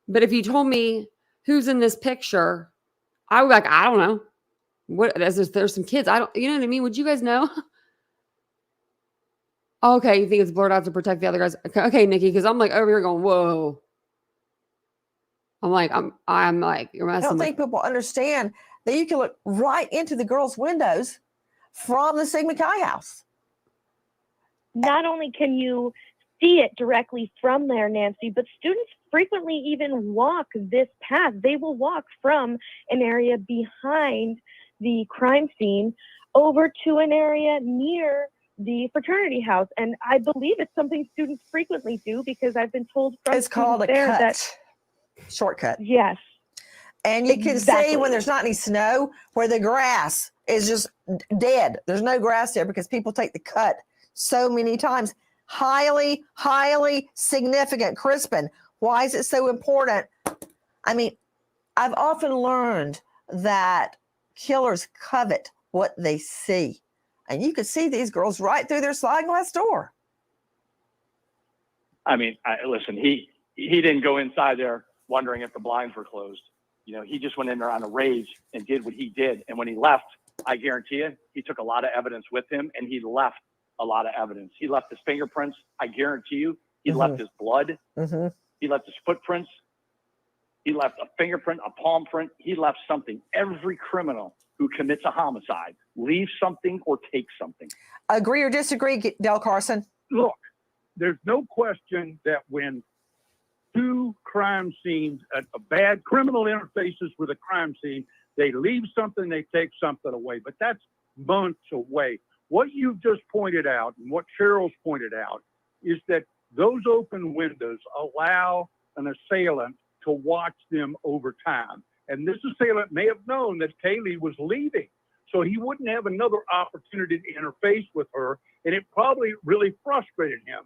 But if you told me who's in this picture, I would be like, I don't know. There's some kids. You know what I mean? Would you guys know? Okay, you think it's blurred out to protect the other guys? Okay, Nikki, because I'm like over here going, whoa. I'm like, you're I messing don't think people understand that you can look right into the girls' windows from the Sigma Chi house. Not only can you see it directly from there, Nancy, but students frequently even walk this path. They will walk from an area behind the crime scene over to an area near the fraternity house. And I believe it's something students frequently do because I've been told from It's called a there cut. that Shortcut. yes. And you can see Exactly. when there's not any snow where the grass is just dead. There's no grass there because people take the cut so many times. Highly, highly significant. Crispin, why is it so important? I mean, I've often learned that killers covet what they see. And you could see these girls right through their sliding glass door. I mean, listen, he didn't go inside there wondering if the blinds were closed. You know, he just went in there on a rage and did what he did. And when he left, I guarantee you, he took a lot of evidence with him, and he left a lot of evidence. He left his fingerprints. I guarantee you, he left his blood. He left his footprints. He left a fingerprint, a palm print. He left something. Every criminal who commits a homicide leaves something or takes something. Agree or disagree, Del Carson? Look, there's no question that when two crime scenes, a bad criminal interfaces with a crime scene, they leave something, they take something away. But that's months away. What you've just pointed out and what Cheryl's pointed out is that those open windows allow an assailant to watch them over time. And this assailant may have known that Kaylee was leaving, so he wouldn't have another opportunity to interface with her, and it probably really frustrated him.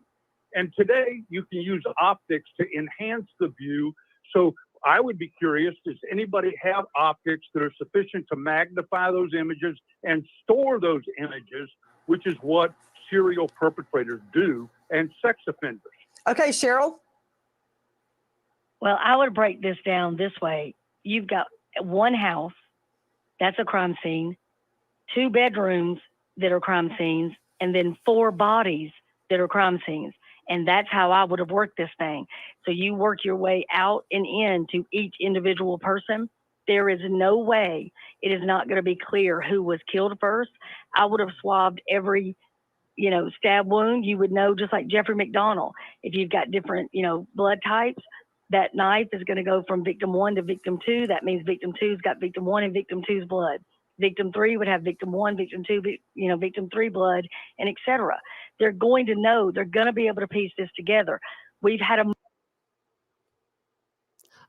And today you can use optics to enhance the view. So I would be curious, does anybody have optics that are sufficient to magnify those images and store those images, which is what serial perpetrators do, and sex offenders? Okay, Cheryl. Well, I would break this down this way. You've got one house, that's a crime scene, 2 bedrooms that are crime scenes, and then 4 bodies that are crime scenes. And that's how I would have worked this thing. So you work your way out and in to each individual person. There is no way it is not going to be clear who was killed first. I would have swabbed every, stab wound. You would know, just like Jeffrey McDonald, if you've got different, blood types, that knife is going to go from victim 1 to victim 2. That means victim 2's got victim 1 and victim 2's blood. Victim 3 would have victim 1, victim 2, victim 3 blood, and etc. They're going to know. They're going to be able to piece this together. We've had a.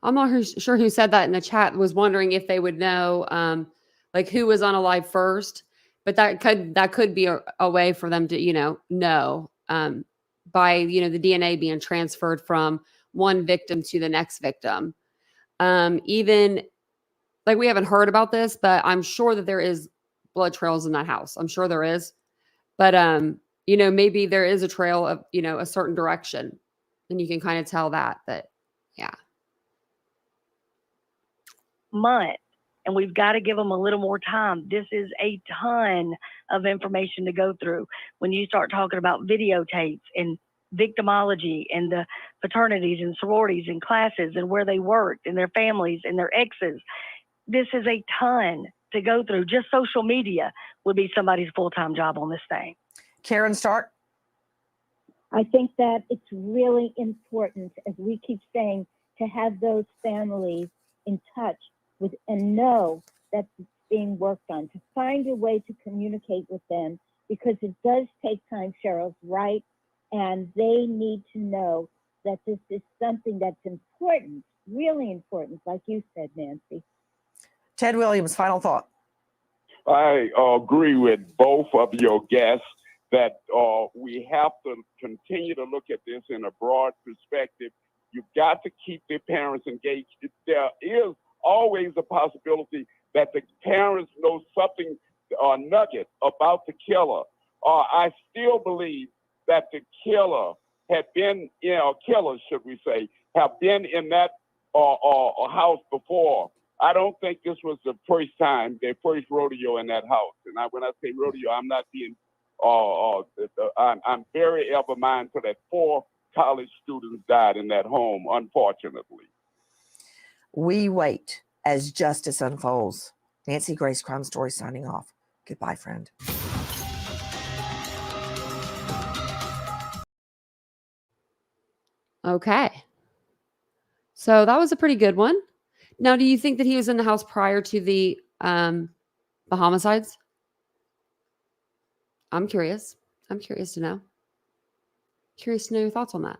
I'm not sure who said that in the chat. Was wondering if they would know, like who was unalive first. But that could be a way for them to know by the DNA being transferred from one victim to the next victim. Even like we haven't heard about this, but I'm sure that there is blood trails in that house. I'm sure there is. But maybe there is a trail of a certain direction, and you can kind of tell that yeah. Month, and we've got to give them a little more time. This is a ton of information to go through. When you start talking about videotapes and victimology and the fraternities and sororities and classes and where they worked and their families and their exes, this is a ton to go through. Just social media would be somebody's full-time job on this thing. Karen Stark. I think that it's really important, as we keep saying, to have those families in touch with and know that it's being worked on, to find a way to communicate with them, because it does take time. Cheryl's right, and they need to know that this is something that's important, really important, like you said, Nancy. Ted Williams, final thought. I agree with both of your guests that we have to continue to look at this in a broad perspective. You've got to keep the parents engaged. There is always a possibility that the parents know something nugget about the killer. I still believe that the killer had been, killers, should we say, have been in that house before. I don't think this was the first time, their first rodeo in that house. And when I say rodeo, I'm not being, I'm very ever mindful that 4 college students died in that home, unfortunately. We wait as justice unfolds. Nancy Grace, Crime Story, signing off. Goodbye, friend. Okay. So that was a pretty good one. Now, do you think that he was in the house prior to the homicides? I'm curious. I'm curious to know. Curious to know your thoughts on that.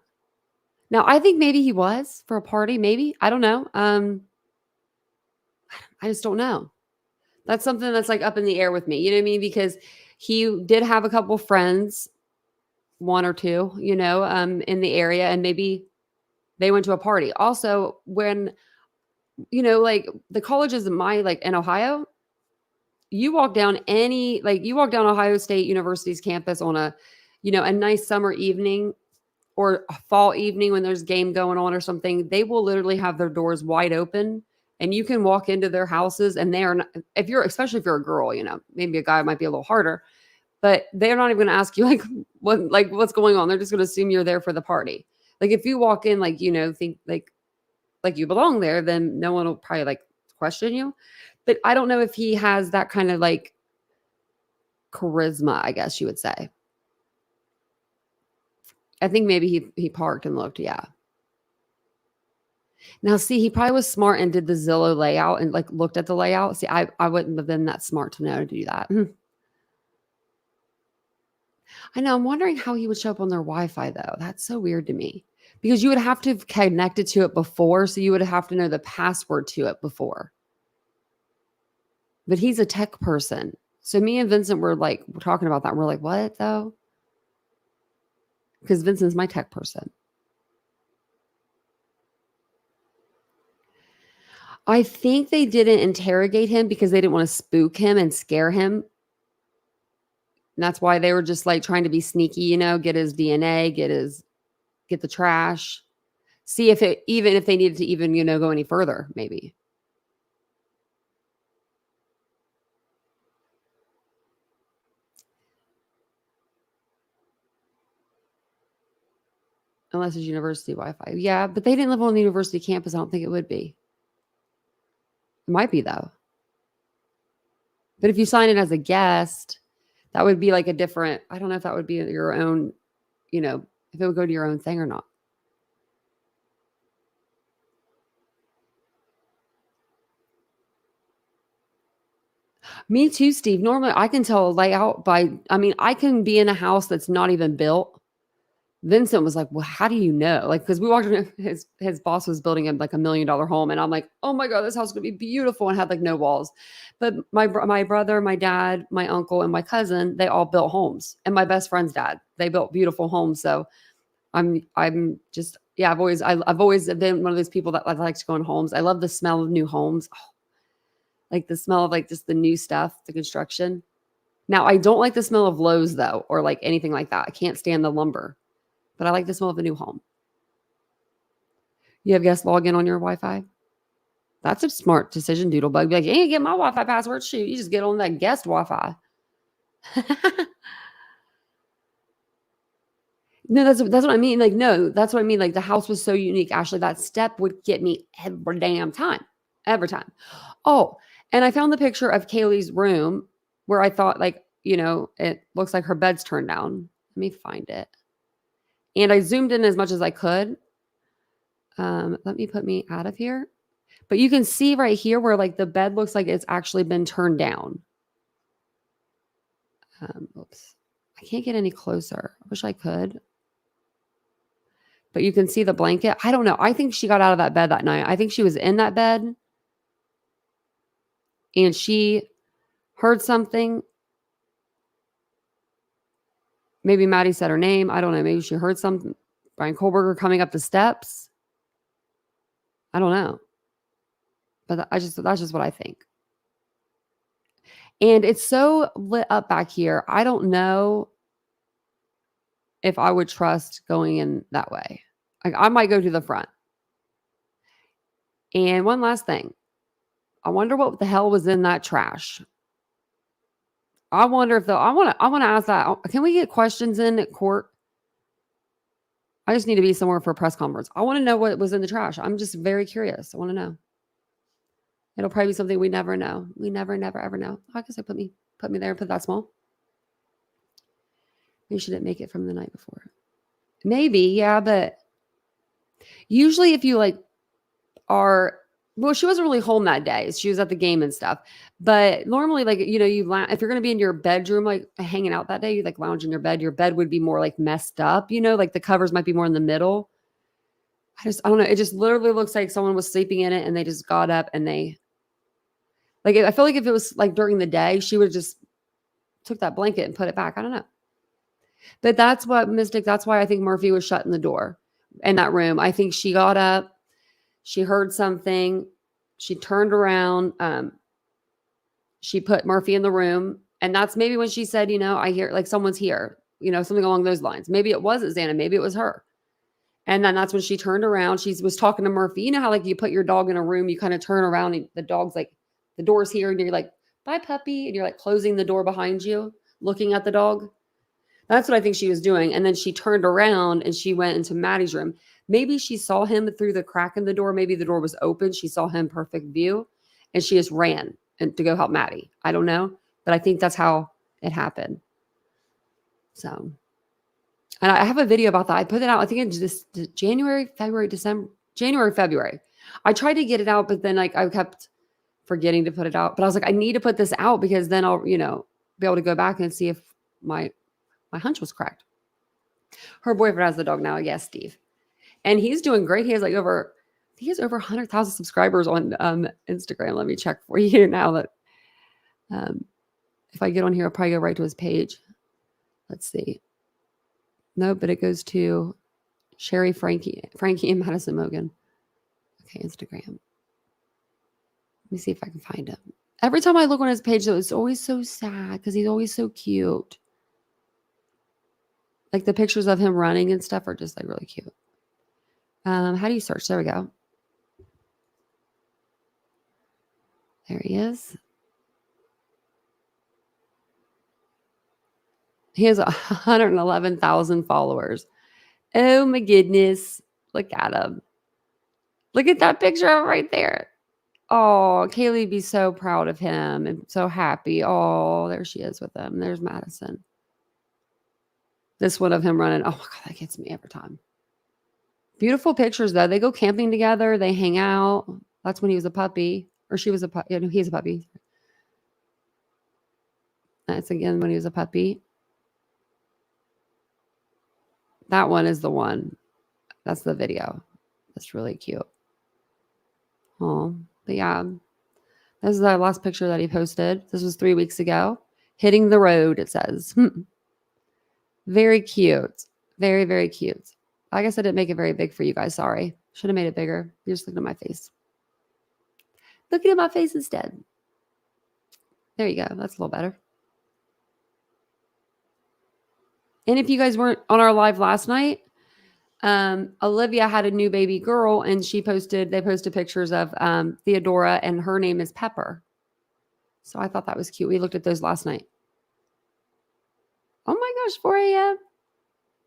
Now, I think maybe he was for a party. Maybe. I don't know. I just don't know. That's something that's like up in the air with me. You know what I mean? Because he did have a couple friends, one or two, in the area, and maybe they went to a party. Also, when, like the colleges in in Ohio, you walk down Ohio State University's campus on a nice summer evening or a fall evening when there's game going on or something, they will literally have their doors wide open and you can walk into their houses and they are not, especially if you're a girl, maybe a guy might be a little harder, but they're not even going to ask you what's going on. They're just going to assume you're there for the party. Like if you walk in, think like you belong there, then no one will probably question you. But I don't know if he has that kind of charisma, I guess you would say. I think maybe he parked and looked, yeah. Now, see, he probably was smart and did the Zillow layout and looked at the layout. See, I wouldn't have been that smart to know to do that. I know. I'm wondering how he would show up on their Wi-Fi, though. That's so weird to me. Because you would have to have connected to it before, so you would have to know the password to it before. But he's a tech person. So me and Vincent we're talking about that. And we're like, what, though? Because Vincent's my tech person. I think they didn't interrogate him because they didn't want to spook him and scare him. And that's why they were just trying to be sneaky, get his DNA, get the trash, see if they needed to even, go any further, maybe. Unless it's university Wi-Fi. Yeah, but they didn't live on the university campus. I don't think it would be. It might be, though. But if you sign in as a guest, that would be a different, I don't know if that would be your own, if it would go to your own thing or not. Me too, Steve. Normally I can tell a layout I can be in a house that's not even built. Vincent was like, well, how do you know? Because we walked in, his boss was building him $1 million home. And I'm like, oh my God, this house is going to be beautiful and had no walls. But my brother, my dad, my uncle, and my cousin, they all built homes. And my best friend's dad, they built beautiful homes. So I'm just, yeah, I've always been one of those people that likes to go in homes. I love the smell of new homes. Oh, the smell of just the new stuff, the construction. Now, I don't like the smell of Lowe's though, or anything like that. I can't stand the lumber. But I like the smell of a new home. You have guests log in on your Wi-Fi? That's a smart decision, Doodlebug. Be like, you ain't get my Wi-Fi password. Shoot, you just get on that guest Wi-Fi. No, that's what I mean. No, that's what I mean. The house was so unique. Ashley, that step would get me every damn time. Every time. Oh, and I found the picture of Kaylee's room where I thought it looks like her bed's turned down. Let me find it. And I zoomed in as much as I could. Let me put me out of here. But you can see right here where the bed looks like it's actually been turned down. Oops. I can't get any closer. I wish I could. But you can see the blanket. I don't know. I think she got out of that bed that night. I think she was in that bed. And she heard something. Maybe Maddie said her name. I don't know. Maybe she heard something. Brian Kohlberger coming up the steps. I don't know. But that's just what I think. And it's so lit up back here. I don't know if I would trust going in that way. I might go to the front. And one last thing. I wonder what the hell was in that trash. I wonder if I want to ask that. Can we get questions in at court? I just need to be somewhere for a press conference. I want to know what was in the trash. I'm just very curious. I want to know. It'll probably be something we never know. We never, ever know. I guess I put me there, put that small. Maybe she didn't make it from the night before. Maybe, yeah, but Usually if you like are, well, she wasn't really home that day. She was at the game and stuff. But normally, like, you know, if you're going to be in your bedroom, like hanging out that day, you like lounge in your bed would be more like messed up, you know, like the covers might be more in the middle. I don't know. It just literally looks like someone was sleeping in it and they just got up and they, like, I feel like if it was like during the day, she would have just took that blanket and put it back. I don't know. But that's why I think Murphy was shutting the door in that room. I think she got up, she heard something, she turned around, she put Murphy in the room. And that's maybe when she said, you know, I hear like someone's here, you know, something along those lines. Maybe it wasn't Xana, maybe it was her. And then that's when she turned around. She was talking to Murphy. You know how like you put your dog in a room, you kind of turn around and the dog's like, the door's here and you're like, bye puppy. And you're like closing the door behind you, looking at the dog. That's what I think she was doing. And then she turned around and she went into Maddie's room. Maybe she saw him through the crack in the door. Maybe the door was open. She saw him perfect view and she just ran and to go help Maddie. I don't know, but I think that's how it happened. So, and I have a video about that. I put it out, I think it's just January, February. I tried to get it out, but then like I kept forgetting to put it out. But I was like, I need to put this out because then I'll, you know, be able to go back and see if my hunch was correct. Her boyfriend has the dog now. Yes, Steve. And he's doing great. He has over 100,000 subscribers on Instagram. Let me check for you now that if I get on here, I'll probably go right to his page. Let's see. No, but it goes to Sherry, Frankie, and Madison Mogan. Okay, Instagram. Let me see if I can find him. Every time I look on his page, though, it's always so sad because he's always so cute. Like the pictures of him running and stuff are just like really cute. How do you search? There we go. There he is. He has 111,000 followers. Oh my goodness. Look at him. Look at that picture of him right there. Oh, Kaylee be so proud of him and so happy. Oh, there she is with him. There's Madison. This one of him running. Oh my God, that gets me every time. Beautiful pictures though. They go camping together. They hang out. That's when he was a puppy. Or she was a puppy. You know, he's a puppy. That's again when he was a puppy. That one is the one. That's the video. That's really cute. Oh, but yeah. This is the last picture that he posted. This was 3 weeks ago. Hitting the road, it says. Very cute. Very, very cute. I guess I didn't make it very big for you guys. Sorry. Should have made it bigger. You just looked at my face. Looking at my face instead. There you go. That's a little better. And if you guys weren't on our live last night, Olivia had a new baby girl and they posted pictures of Theodora and her name is Pepper. So I thought that was cute. We looked at those last night. Oh my gosh, 4 a.m.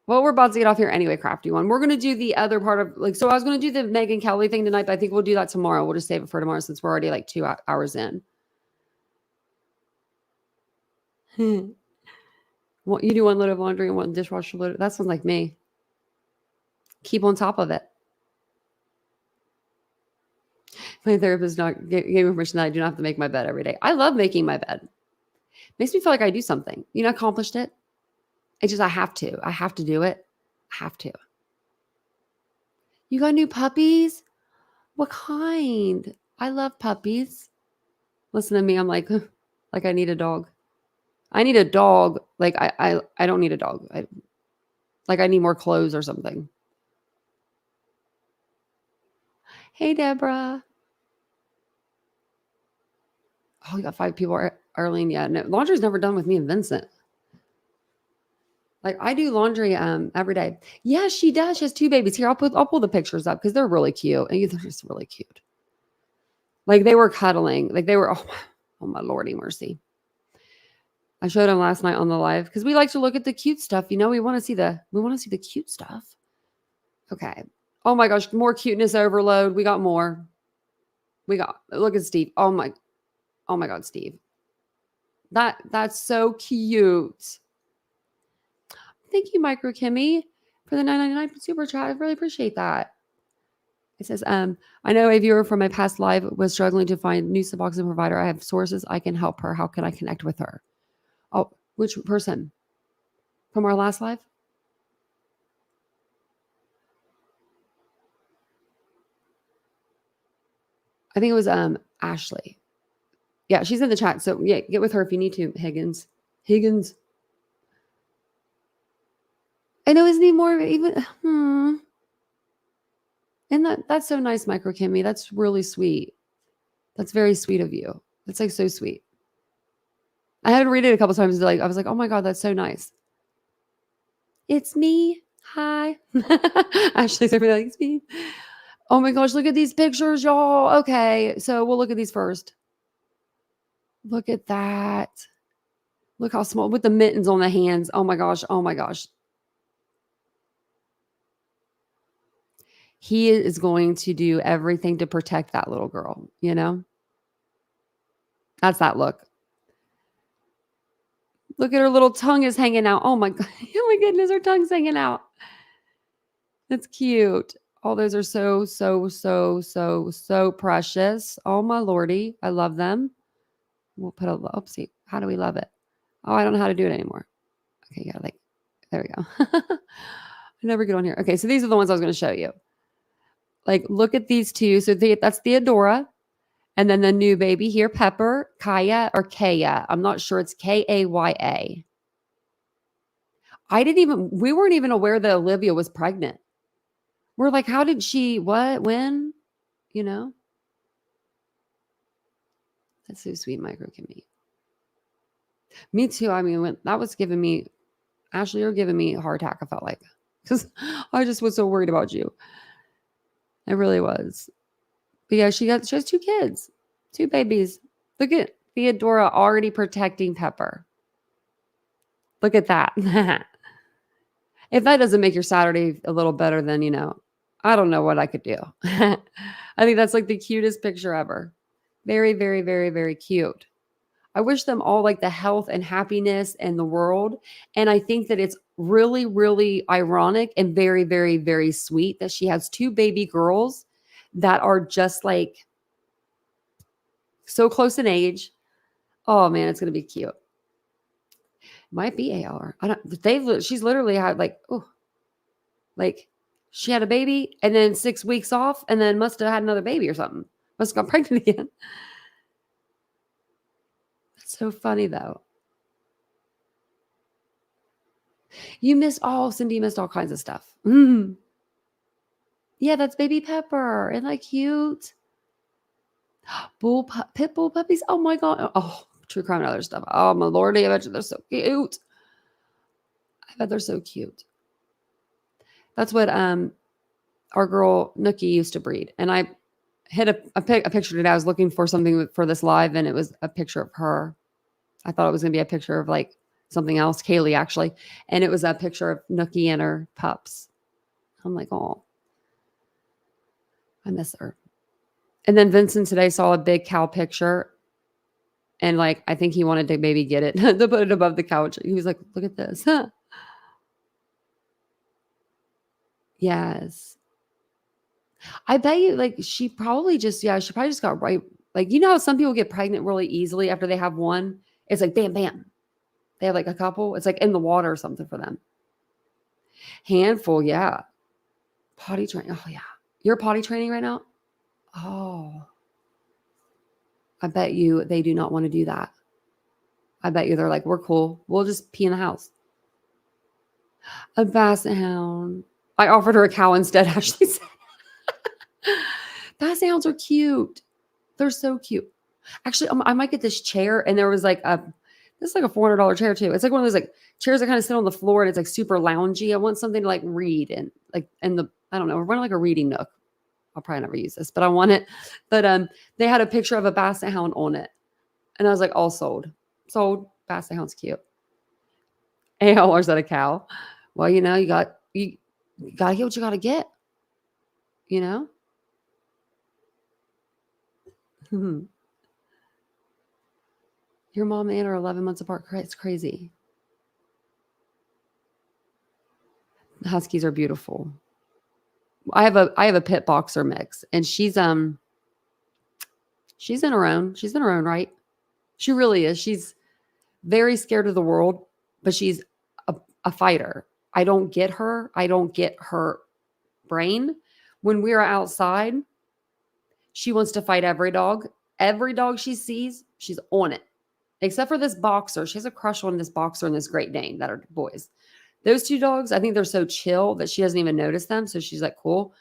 Well, we're about to get off here anyway, Crafty One. We're going to do the other part of so I was going to do the Megyn Kelly thing tonight, but I think we'll do that tomorrow. We'll just save it for tomorrow since we're already like 2 hours in. What you do one load of laundry and one dishwasher load. That sounds like me. Keep on top of it. My therapist gave me permission that I do not have to make my bed every day. I love making my bed. Makes me feel like I do something. You know, accomplished it. It's just I have to. I have to do it. I have to. You got new puppies? What kind? I love puppies. Listen to me. I'm like I need a dog. I need a dog. Like I don't need a dog. I need more clothes or something. Hey, Deborah. Oh, you got 5 people. Arlene, yeah. No, laundry's never done with me and Vincent. Like I do laundry every day. Yeah, she does. She has 2 babies. Here, I'll pull the pictures up because they're really cute. And they're just really cute. Like they were cuddling. Like they were, oh my lordy mercy. I showed them last night on the live because we like to look at the cute stuff. You know, we want to see the cute stuff. Okay. Oh my gosh, more cuteness overload. We got more. Look at Steve. Oh my God, Steve. That's so cute. Thank you, Micro Kimmy, for the $9.99 super chat. I really appreciate that. It says, I know a viewer from my past live was struggling to find new Suboxone provider. I have sources. I can help her. How can I connect with her? Oh, which person? From our last live? I think it was Ashley. Yeah, she's in the chat. So yeah, get with her if you need to, Higgins. I know, isn't he more even? And that's so nice, Micro Kimmy. That's really sweet. That's very sweet of you. That's like so sweet. I had to read it a couple times. Like I was like, oh my God, that's so nice. It's me. Hi. Ashley's over there like, it's me. Oh my gosh, look at these pictures, y'all. Okay, so we'll look at these first. Look at that. Look how small with the mittens on the hands. Oh my gosh. Oh my gosh. He is going to do everything to protect that little girl, you know? That's that look. Look at her little tongue is hanging out. Oh my God. Oh my goodness, her tongue's hanging out. That's cute. All those are so precious. Oh my Lordy. I love them. We'll put a oopsie. How do we love it? Oh, I don't know how to do it anymore. Okay, yeah, like there we go. I never get on here. Okay, so these are the ones I was going to show you. Like, look at these two. So that's Theodora. And then the new baby here, Pepper, Kaya or Kaya. I'm not sure. It's Kaya. We weren't even aware that Olivia was pregnant. We're like, how did she, what, when? You know? That's so sweet, Micro Kimmy. Me too. I mean, when that was giving me, Ashley, you're giving me a heart attack, I felt like. Because I just was so worried about you. I really was. But yeah, she has 2 kids, 2 babies. Look at Theodora already protecting Pepper. Look at that. If that doesn't make your Saturday a little better, then, you know, I don't know what I could do. I think that's like the cutest picture ever. Very, very, very, very cute. I wish them all like the health and happiness in the world. And I think that it's really, really ironic and very, very, very sweet that she has 2 baby girls that are just like so close in age. Oh man, it's going to be cute. Might be AR. She's literally had like she had a baby and then 6 weeks off and then must have had another baby or something. Must have got pregnant again. That's so funny though. Cindy missed all kinds of stuff. Yeah, that's baby Pepper. Isn't that cute? Pit bull puppies. Oh my God. Oh, true crime and other stuff. Oh my Lordy, I bet you they're so cute. I bet they're so cute. That's what our girl Nookie used to breed. And I hit a picture today. I was looking for something for this live and it was a picture of her. I thought it was going to be a picture of like something else, Kaylee actually. And it was a picture of Nookie and her pups. I'm like, oh, I miss her. And then Vincent today saw a big cow picture. And like, I think he wanted to maybe get it to put it above the couch. He was like, look at this. Huh? Yes. I bet you like she probably just got right. Like, you know how some people get pregnant really easily after they have one? It's like bam, bam. They have like a couple. It's like in the water or something for them. Handful, yeah. Potty training. Oh yeah. You're potty training right now? Oh. I bet you they do not want to do that. I bet you they're like, we're cool. We'll just pee in the house. A basset hound. I offered her a cow instead, Ashley said. Basset hounds are cute. They're so cute. Actually, I might get this chair. And there was like this is like a $400 chair too. It's like one of those like chairs that kind of sit on the floor and it's like super loungy. I want something to like read and like I don't know, run like a reading nook. I'll probably never use this, but I want it. But they had a picture of a basset hound on it. And I was like, all sold. Sold. Basset hound's cute. ALR is that a cow? Well, you know, you gotta get what you gotta get. You know? Your mom and Ann are 11 months apart. It's crazy. The Huskies are beautiful. I have a pit boxer mix, and she's in her own. She's in her own right. She really is. She's very scared of the world, but she's a fighter. I don't get her. I don't get her brain. When we are outside, she wants to fight every dog. Every dog she sees, she's on it. Except for this boxer. She has a crush on this boxer and this Great Dane that are boys. Those two dogs, I think they're so chill that she doesn't even notice them. So she's like, cool.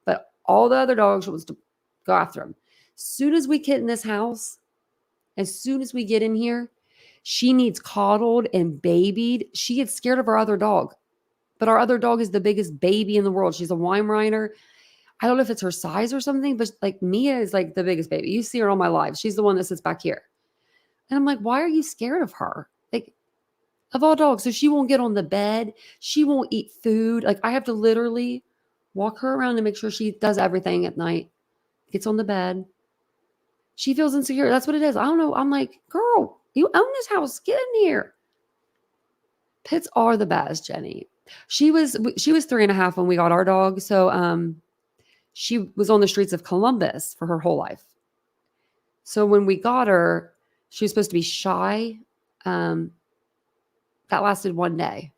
But all the other dogs, she wants to go after them. As soon as we get in this house, as soon as we get in here, she needs coddled and babied. She gets scared of our other dog. But our other dog is the biggest baby in the world. She's a Weimaraner. I don't know if it's her size or something, but like Mia is like the biggest baby. You see her all my life. She's the one that sits back here. And I'm like, why are you scared of her? Like, of all dogs. So she won't get on the bed. She won't eat food. Like, I have to literally walk her around to make sure she does everything at night. Gets on the bed. She feels insecure. That's what it is. I don't know. I'm like, girl, you own this house. Get in here. Pits are the best, Jenny. She was 3.5 when we got our dog. So she was on the streets of Columbus for her whole life. So when we got her, she was supposed to be shy. That lasted one day.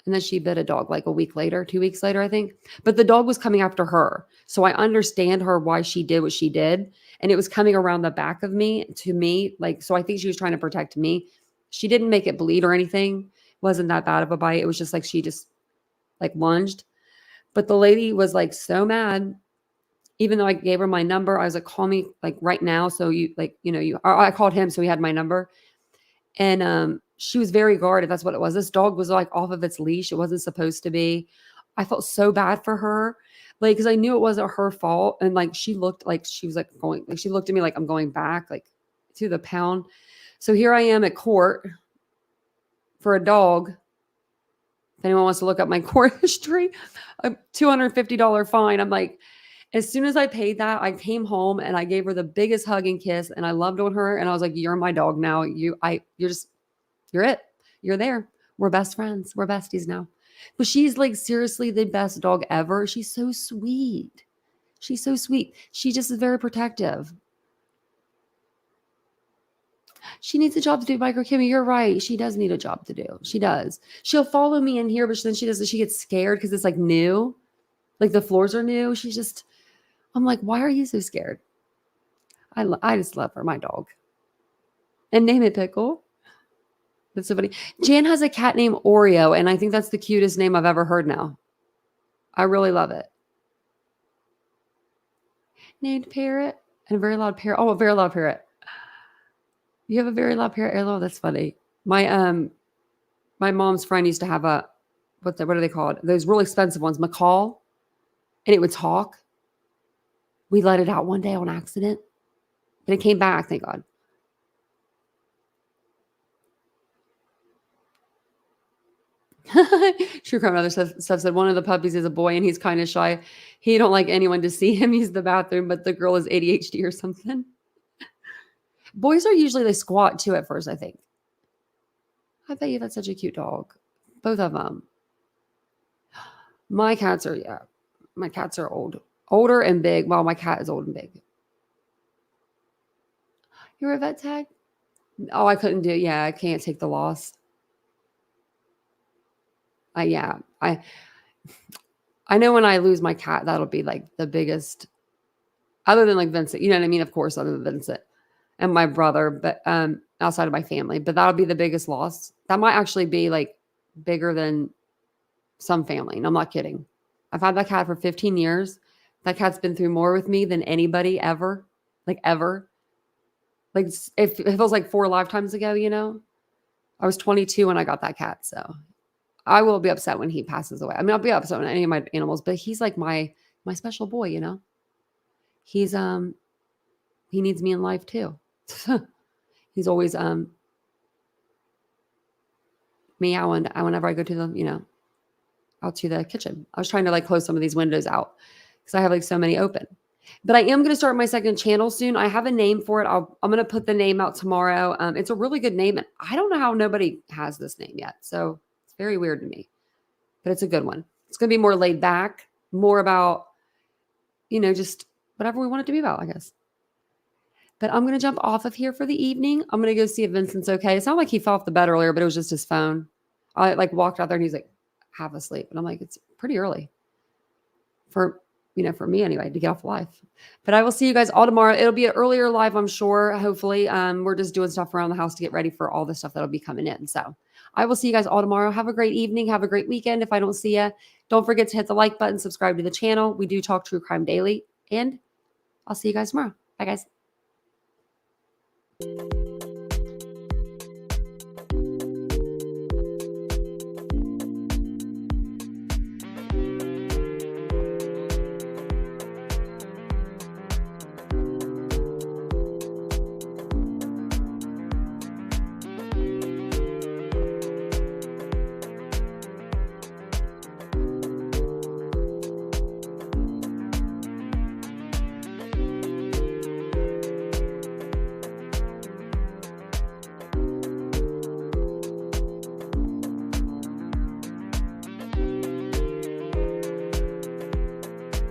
And then she bit a dog like a week later, 2 weeks later, I think. But the dog was coming after her. So I understand her why she did what she did. And it was coming around the back of me to me. Like, so I think she was trying to protect me. She didn't make it bleed or anything. It wasn't that bad of a bite. It was just like she just like lunged. But the lady was like so mad. Even though I gave her my number, I was like, call me like right now. So you like, I called him. So he had my number. And she was very guarded. That's what it was. This dog was like off of its leash. It wasn't supposed to be. I felt so bad for her. Like, because I knew it wasn't her fault. And like, she looked like she was like going, like she looked at me like I'm going back, like to the pound. So here I am at court for a dog. If anyone wants to look up my court history, a $250 fine. I'm like, as soon as I paid that, I came home and I gave her the biggest hug and kiss and I loved on her. And I was like, you're my dog now. You're it. You're there. We're best friends. We're besties now. But she's like seriously the best dog ever. She's so sweet. She's so sweet. She just is very protective. She needs a job to do, Micro Kimmy. You're right. She does need a job to do. She does. She'll follow me in here, but then she doesn't. She gets scared because it's like new. Like the floors are new. I'm like, why are you so scared? I just love her, my dog. And name it Pickle. That's so funny. Jan has a cat named Oreo, and I think that's the cutest name I've ever heard now. I really love it. Named Parrot and a very loud parrot. Oh, a very loud parrot. You have a very loud parrot. Oh, that's funny. My mom's friend used to have what are they called? Those really expensive ones, macaw, and it would talk. We let it out one day on accident, but it came back. Thank God. True crime. Other stuff said one of the puppies is a boy and he's kind of shy. He don't like anyone to see him. He's the bathroom, but the girl is ADHD or something. Boys are usually they squat too at first, I think. I bet you that's such a cute dog. Both of them. My cats are older and big. Well, my cat is old and big. You're a vet tag? Oh, I couldn't do it. Yeah, I can't take the loss. I know when I lose my cat, that'll be like the biggest, other than like Vincent, you know what I mean? Of course, other than Vincent and my brother, but outside of my family, but that'll be the biggest loss. That might actually be like bigger than some family. And I'm not kidding. I've had that cat for 15 years. That cat's been through more with me than anybody ever, like ever. Like it feels like 4 lifetimes ago, I was 22 when I got that cat. So I will be upset when he passes away. I mean, I'll be upset when any of my animals, but he's like my special boy, He's he needs me in life too. He's always meowing whenever I go to the, out to the kitchen. I was trying to like close some of these windows out because I have like so many open. But I am going to start my second channel soon. I have a name for it. I'm going to put the name out tomorrow. It's a really good name. And I don't know how nobody has this name yet. So it's very weird to me, but it's a good one. It's going to be more laid back, more about just whatever we want it to be about, I guess. But I'm going to jump off of here for the evening. I'm going to go see if Vincent's okay. It sounded like he fell off the bed earlier, but it was just his phone. I like walked out there and he's like half asleep. And I'm like, it's pretty early for me anyway, to get off live. But I will see you guys all tomorrow. It'll be an earlier live, I'm sure. Hopefully, we're just doing stuff around the house to get ready for all the stuff that'll be coming in. So I will see you guys all tomorrow. Have a great evening. Have a great weekend. If I don't see you, don't forget to hit the like button, subscribe to the channel. We do talk true crime daily, and I'll see you guys tomorrow. Bye, guys.